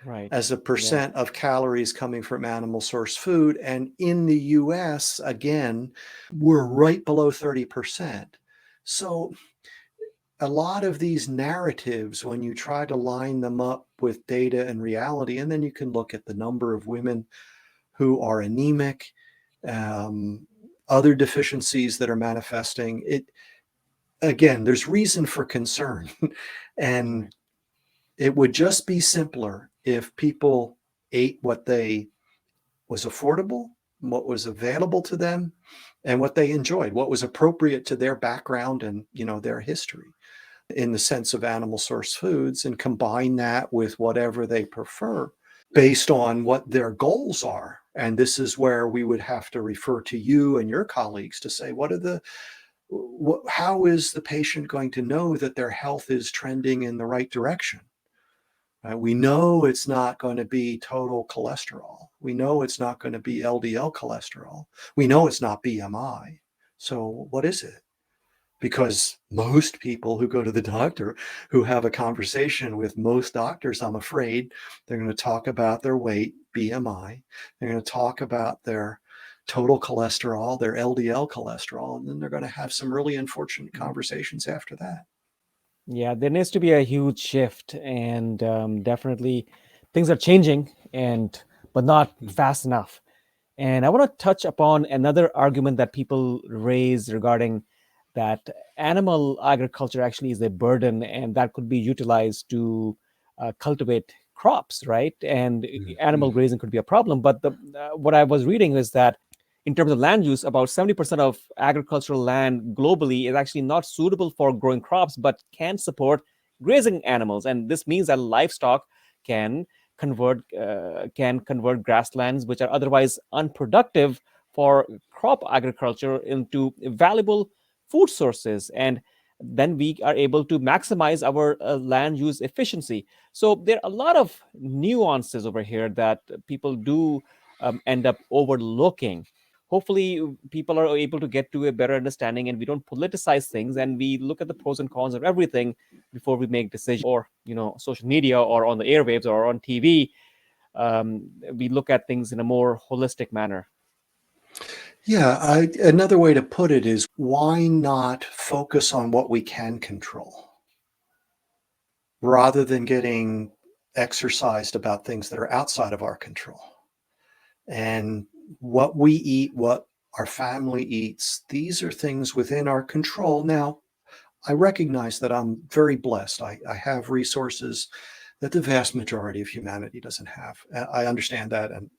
Right. as a Yeah. percent of calories coming from animal source food. And in the US, again, we're right below 30%. So a lot of these narratives, when you try to line them up with data and reality, and then you can look at the number of women who are anemic, other deficiencies that are manifesting, again, there's reason for concern. And Right. it would just be simpler if people ate what was affordable, what was available to them, and what they enjoyed, what was appropriate to their background and their history in the sense of animal source foods, and combine that with whatever they prefer based on what their goals are. And this is where we would have to refer to you and your colleagues to say, how is the patient going to know that their health is trending in the right direction? We know it's not going to be total cholesterol. We know it's not going to be LDL cholesterol. We know it's not BMI. So what is it? Because most people who go to the doctor, who have a conversation with most doctors, I'm afraid, they're going to talk about their weight, BMI. They're going to talk about their total cholesterol, their LDL cholesterol, and then they're going to have some really unfortunate conversations after that. Yeah, there needs to be a huge shift, and definitely things are changing, but not fast enough. And I want to touch upon another argument that people raise regarding that animal agriculture actually is a burden, and that could be utilized to cultivate crops, right? And animal grazing could be a problem. But what I was reading is that in terms of land use, about 70% of agricultural land globally is actually not suitable for growing crops, but can support grazing animals. And this means that livestock can convert grasslands, which are otherwise unproductive for crop agriculture, into valuable food sources. And then we are able to maximize our land use efficiency. So there are a lot of nuances over here that people do end up overlooking. hopefully people are able to get to a better understanding, and we don't politicize things, and we look at the pros and cons of everything before we make decisions, or social media or on the airwaves or on TV. We look at things in a more holistic manner. Yeah, another way to put it is, why not focus on what we can control rather than getting exercised about things that are outside of our control? And what we eat, what our family eats, these are things within our control. Now, I recognize that I'm very blessed. I have resources that the vast majority of humanity doesn't have. I understand that. And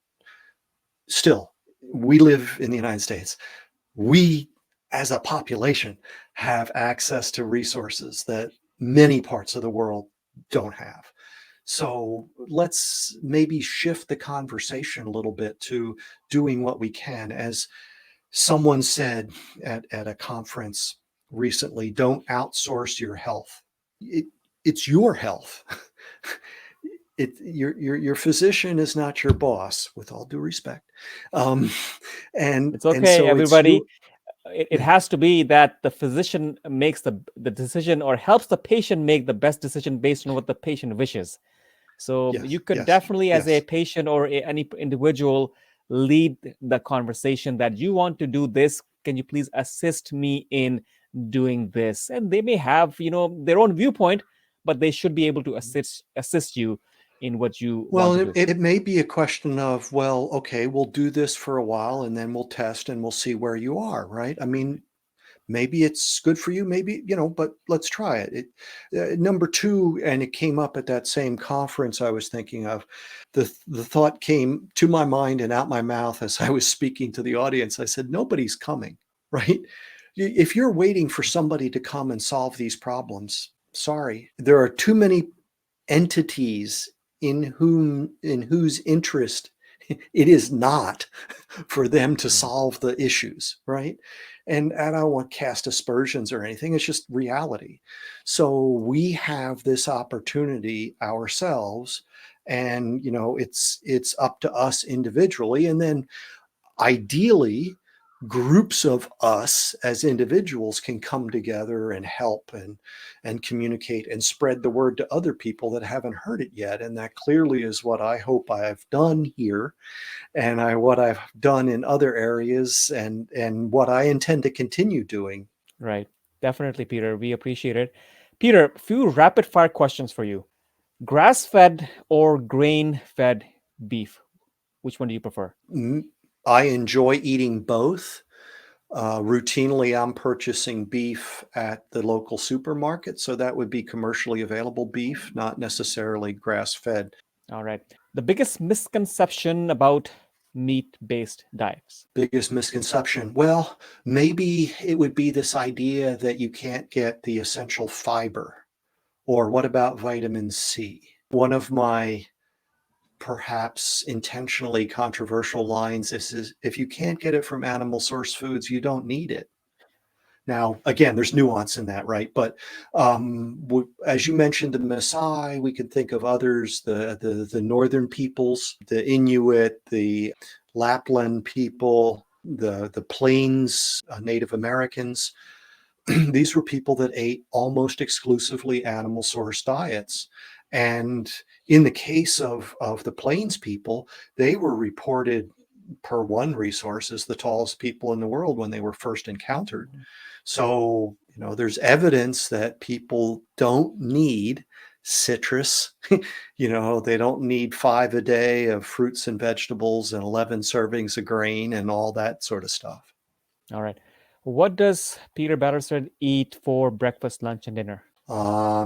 still, we live in the United States. We, as a population, have access to resources that many parts of the world don't have. So let's maybe shift the conversation a little bit to doing what we can. As someone said at a conference recently, don't outsource your health. It's your health. Your physician is not your boss, with all due respect. Um, It's and okay, so it's everybody. you. It has to be that the physician makes the decision, or helps the patient make the best decision based on what the patient wishes. So you Yes, could yes, definitely, as a yes. patient or any individual, lead the conversation that you want to do this. Can you please assist me in doing this? And they may have, their own viewpoint, but they should be able to assist you in what you want Well, to it, do. it may be a question of, well, okay, we'll do this for a while and then we'll test and we'll see where you are, right? I mean, maybe it's good for you, maybe, but let's try it. Number two, and it came up at that same conference I was thinking of, the thought came to my mind and out my mouth as I was speaking to the audience. I said, nobody's coming, right? If you're waiting for somebody to come and solve these problems, sorry, there are too many entities in whose interest it is not for them to Mhm. solve the issues, right? And I don't want to cast aspersions or anything. It's just reality. So we have this opportunity ourselves, and it's up to us individually, and then ideally groups of us as individuals can come together and help and communicate and spread the word to other people that haven't heard it yet. And that clearly is what I hope I've done here, and what I've done in other areas, and what I intend to continue doing. Right. Definitely, Peter. We appreciate it. Peter, a few rapid fire questions for you. Grass fed or grain fed beef? Which one do you prefer? I enjoy eating both. Routinely, I'm purchasing beef at the local supermarket, so that would be commercially available beef, not necessarily grass-fed. All right. The biggest misconception about meat based diets? Biggest misconception? Well, maybe it would be this idea that you can't get the essential fiber. Or what about vitamin C? One of my perhaps intentionally controversial lines is, if you can't get it from animal source foods, you don't need it. Now, again, there's nuance in that, right? But as you mentioned, the Maasai, we can think of others, the northern peoples, the Inuit, the Lapland people, the Plains Native Americans. These were people that ate almost exclusively animal source diets. And in the case of the Plains people, they were reported per one resource as the tallest people in the world when they were first encountered. So, there's evidence that people don't need citrus. They don't need 5 a day of fruits and vegetables and 11 servings of grain and all that sort of stuff. All right. What does Peter Ballerstedt eat for breakfast, lunch, and dinner?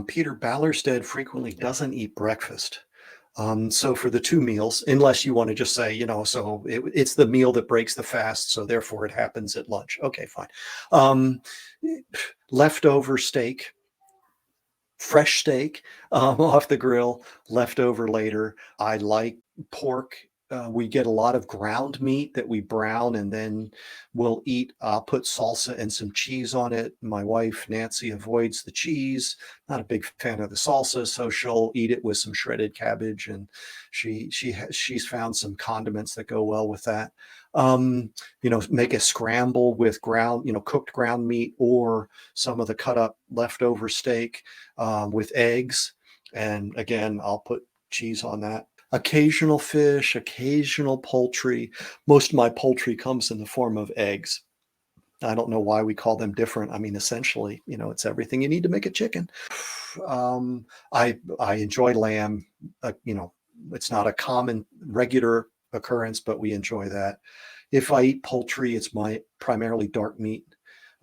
Peter Ballerstedt frequently doesn't eat breakfast. So for the 2 meals, unless you want to just say, so it's the meal that breaks the fast, so therefore it happens at lunch. Okay, fine. Um, Leftover steak, fresh steak off the grill, leftover later. I like pork we get a lot of ground meat that we brown, and then we'll eat. I'll put salsa and some cheese on it. My wife, Nancy, avoids the cheese. Not a big fan of the salsa, so she'll eat it with some shredded cabbage, and she's found some condiments that go well with that. Make a scramble with cooked ground meat, or some of the cut up leftover steak with eggs. And again, I'll put cheese on that. Occasional fish, occasional poultry. Most of my poultry comes in the form of eggs. I don't know why we call them different. I mean, essentially, it's everything you need to make a chicken. I enjoy lamb. It's not a common, regular occurrence, but we enjoy that. If I eat poultry, it's my primarily dark meat.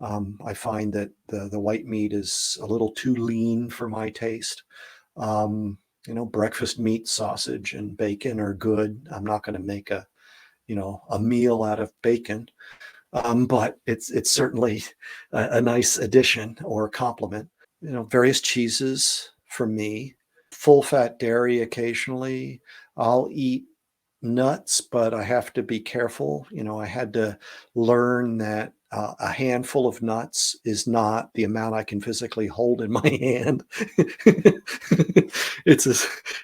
I find that the white meat is a little too lean for my taste. Breakfast meat, sausage, and bacon are good. I'm not going to make a meal out of bacon, but it's certainly a nice addition or a complement. Various cheeses for me, full fat dairy occasionally. I'll eat nuts, but I have to be careful. I had to learn that a handful of nuts is not the amount I can physically hold in my hand. it's a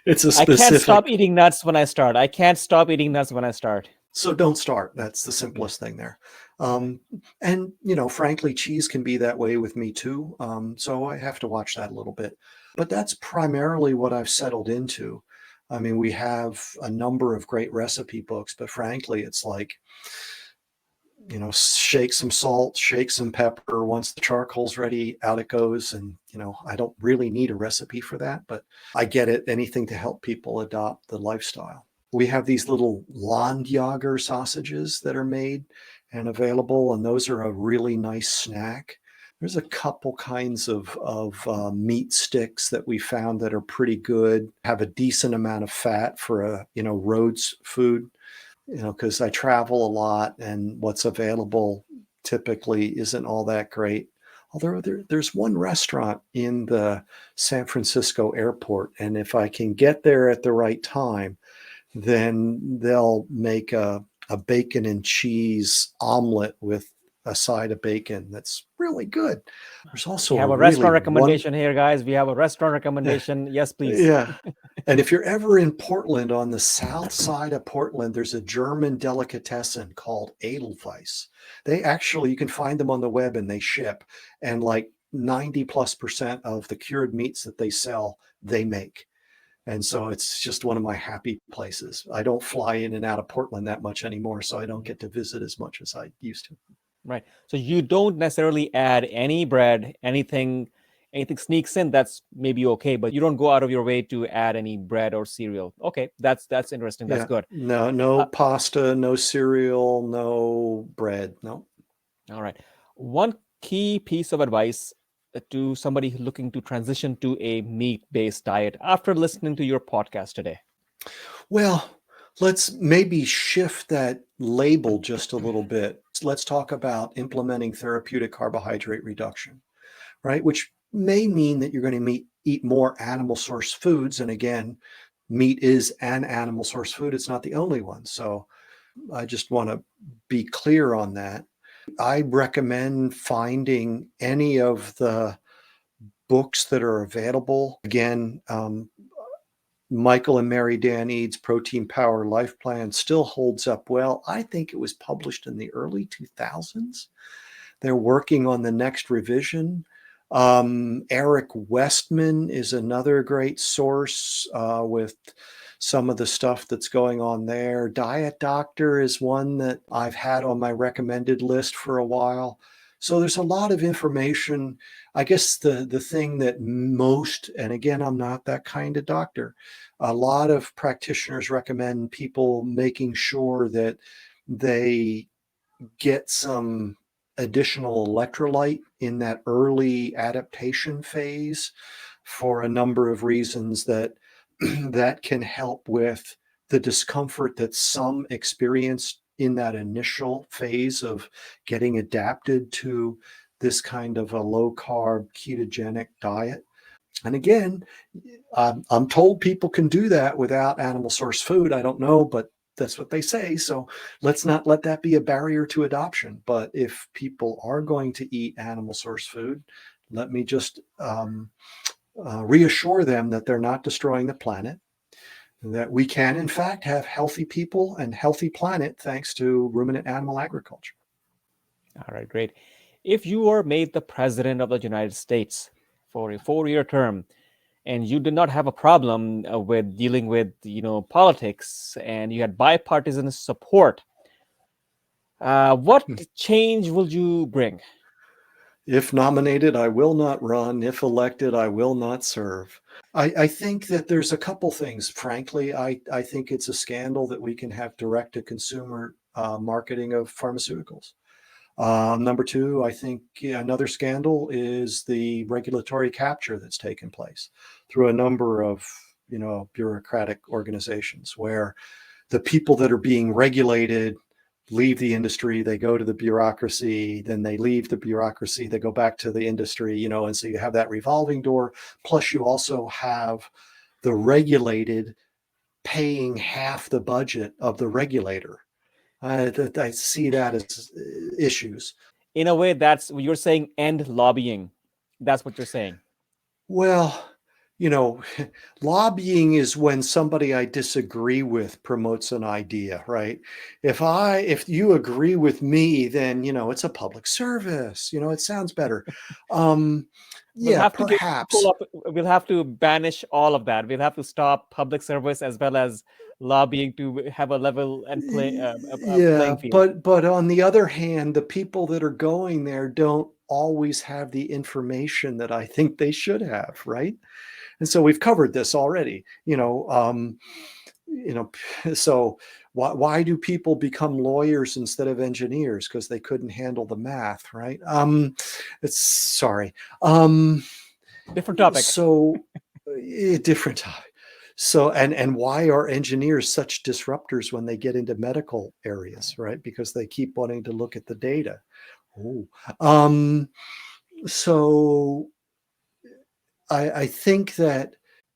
I can't stop specific. eating nuts when I start. I can't stop eating nuts when I start. So don't start. That's the simplest thing there. And frankly, cheese can be that way with me too. So I have to watch that a little bit. But that's primarily what I've settled into. I mean, we have a number of great recipe books, but frankly, it's like, shake some salt, shake some pepper. Once the charcoal's ready, out it goes. And, I don't really need a recipe for that, but I get it. Anything to help people adopt the lifestyle. We have these little Landjager sausages that are made and available, and those are a really nice snack. There's a couple kinds of meat sticks that we found that are pretty good, have a decent amount of fat for a roads food. Because I travel a lot, and what's available typically isn't all that great. Although there's one restaurant in the San Francisco airport, and if I can get there at the right time, then they'll make a bacon and cheese omelet with a side of bacon that's really good. There's also We have a really restaurant recommendation here, guys. We have a restaurant recommendation. Yes, please. yeah. And if you're ever in Portland, on the south side of Portland, there's a German delicatessen called Edelweiss. You can find them on the web, and they ship. And like 90+% of the cured meats that they sell, they make. And so it's just one of my happy places. I don't fly in and out of Portland that much anymore, so I don't get to visit as much as I used to. Right. So you don't necessarily add any bread, anything sneaks in, that's maybe okay, but you don't go out of your way to add any bread or cereal. Okay, that's interesting. That's good. No pasta, no cereal, no bread. No. All right. One key piece of advice to somebody looking to transition to a meat-based diet after listening to your podcast today. Well, let's maybe shift that label just a little bit. Let's talk about implementing therapeutic carbohydrate reduction, right? Which may mean that you're going to eat more animal source foods. And again, meat is an animal source food. It's not the only one. So I just want to be clear on that. I recommend finding any of the books that are available. Again, Michael and Mary Dan Eads' Protein Power Life Plan still holds up well. I think it was published in the early 2000s. They're working on the next revision. Eric Westman is another great source with some of the stuff that's going on there. Diet Doctor is one that I've had on my recommended list for a while. So there's a lot of information. I guess the thing that most, and again, I'm not that kind of doctor, a lot of practitioners recommend people making sure that they get some additional electrolyte in that early adaptation phase for a number of reasons that that can help with the discomfort that some experience in that initial phase of getting adapted to this kind of a low carb ketogenic diet. And again, I'm told people can do that without animal source food. I don't know, but that's what they say. So let's not let that be a barrier to adoption. But if people are going to eat animal source food, let me just reassure them that they're not destroying the planet, that we can, in fact, have healthy people and healthy planet thanks to ruminant animal agriculture. All right, great. If you were made the president of the United States for a 4-year term, and you did not have a problem with dealing with, politics, and you had bipartisan support, what Hmm. change will you bring? If nominated, I will not run. If elected, I will not serve. I think that there's a couple things. Frankly, I think it's a scandal that we can have direct to consumer marketing of pharmaceuticals. Number two, I think another scandal is the regulatory capture that's taken place through a number of bureaucratic organizations where the people that are being regulated leave the industry, they go to the bureaucracy, then they leave the bureaucracy, they go back to the industry, and so you have that revolving door. Plus, you also have the regulated paying half the budget of the regulator. I see that as issues. In a way, that's you're saying end lobbying. That's what you're saying. Well, you know, lobbying is when somebody I disagree with promotes an idea, right? If you agree with me, then it's a public service. It sounds better. Um, We'll yeah, have to perhaps. we'll have to banish all of that. We'll have to stop public service as well as lobbying to have a level and a Yeah, playing field. but on the other hand, the people that are going there don't always have the information that I think they should have, right? And so we've covered this already. You know, so why do people become lawyers instead of engineers? Because they couldn't handle the math, right? It's sorry. Different topic. So different topic. So and why are engineers such disruptors when they get into medical areas, right? Because they keep wanting to look at the data. Oh, so I think that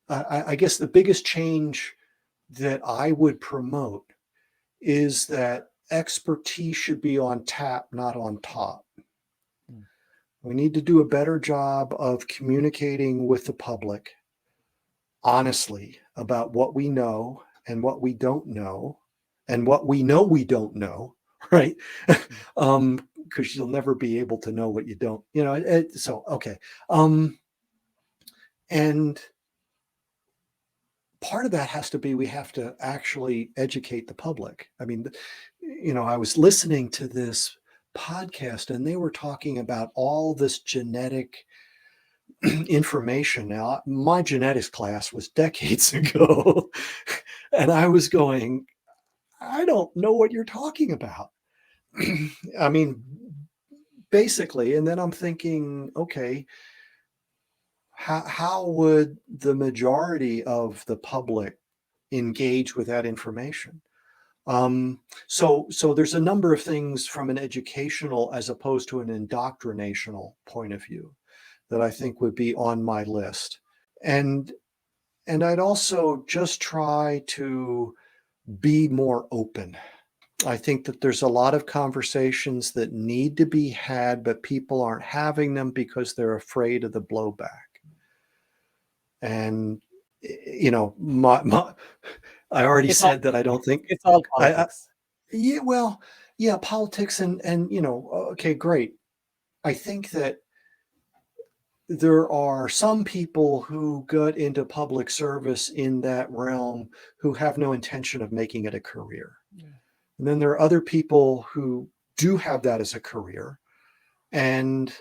I guess the biggest change that I would promote is that expertise should be on tap, not on top. Mm. We need to do a better job of communicating with the public honestly about what we know and what we don't know and what we know we don't know, right? Because you'll never be able to know what you don't, so okay. And part of that has to be we have to actually educate the public. I mean, I was listening to this podcast and they were talking about all this genetic information. Now, my genetics class was decades ago, and I was going, I don't know what you're talking about. I mean, basically, and then I'm thinking, okay, how would the majority of the public engage with that information? So there's a number of things from an educational as opposed to an indoctrinational point of view that I think would be on my list. And I'd also just try to be more open. I think that there's a lot of conversations that need to be had, but people aren't having them because they're afraid of the blowback. And I already It's all said that I don't think it's all I politics. yeah, well, yeah, politics and okay, great. I think that there are some people who got into public service in that realm who have no intention of making it a career. Yeah. And then there are other people who do have that as a career and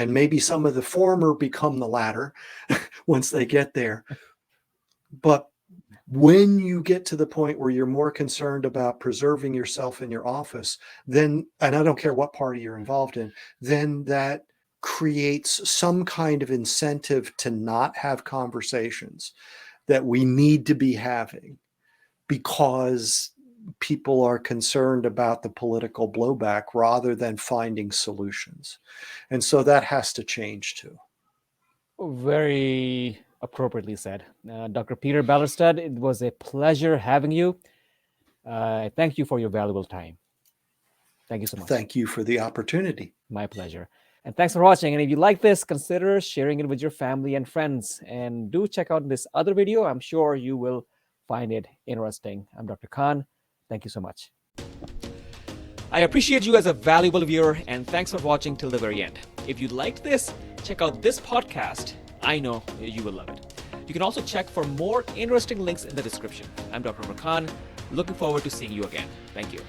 maybe some of the former become the latter once they get there. But when you get to the point where you're more concerned about preserving yourself in your office, then, and I don't care what party you're involved in, then that creates some kind of incentive to not have conversations that we need to be having because people are concerned about the political blowback rather than finding solutions. And so that has to change too. Very appropriately said. Dr. Peter Ballerstedt, it was a pleasure having you. Thank you for your valuable time. Thank you so much. Thank you for the opportunity. My pleasure. And thanks for watching. And if you like this, consider sharing it with your family and friends. And do check out this other video. I'm sure you will find it interesting. I'm Dr. Khan. Thank you so much. I appreciate you as a valuable viewer, and thanks for watching till the very end. If you liked this, check out this podcast. I know you will love it. You can also check for more interesting links in the description. I'm Dr. Khan. Looking forward to seeing you again. Thank you.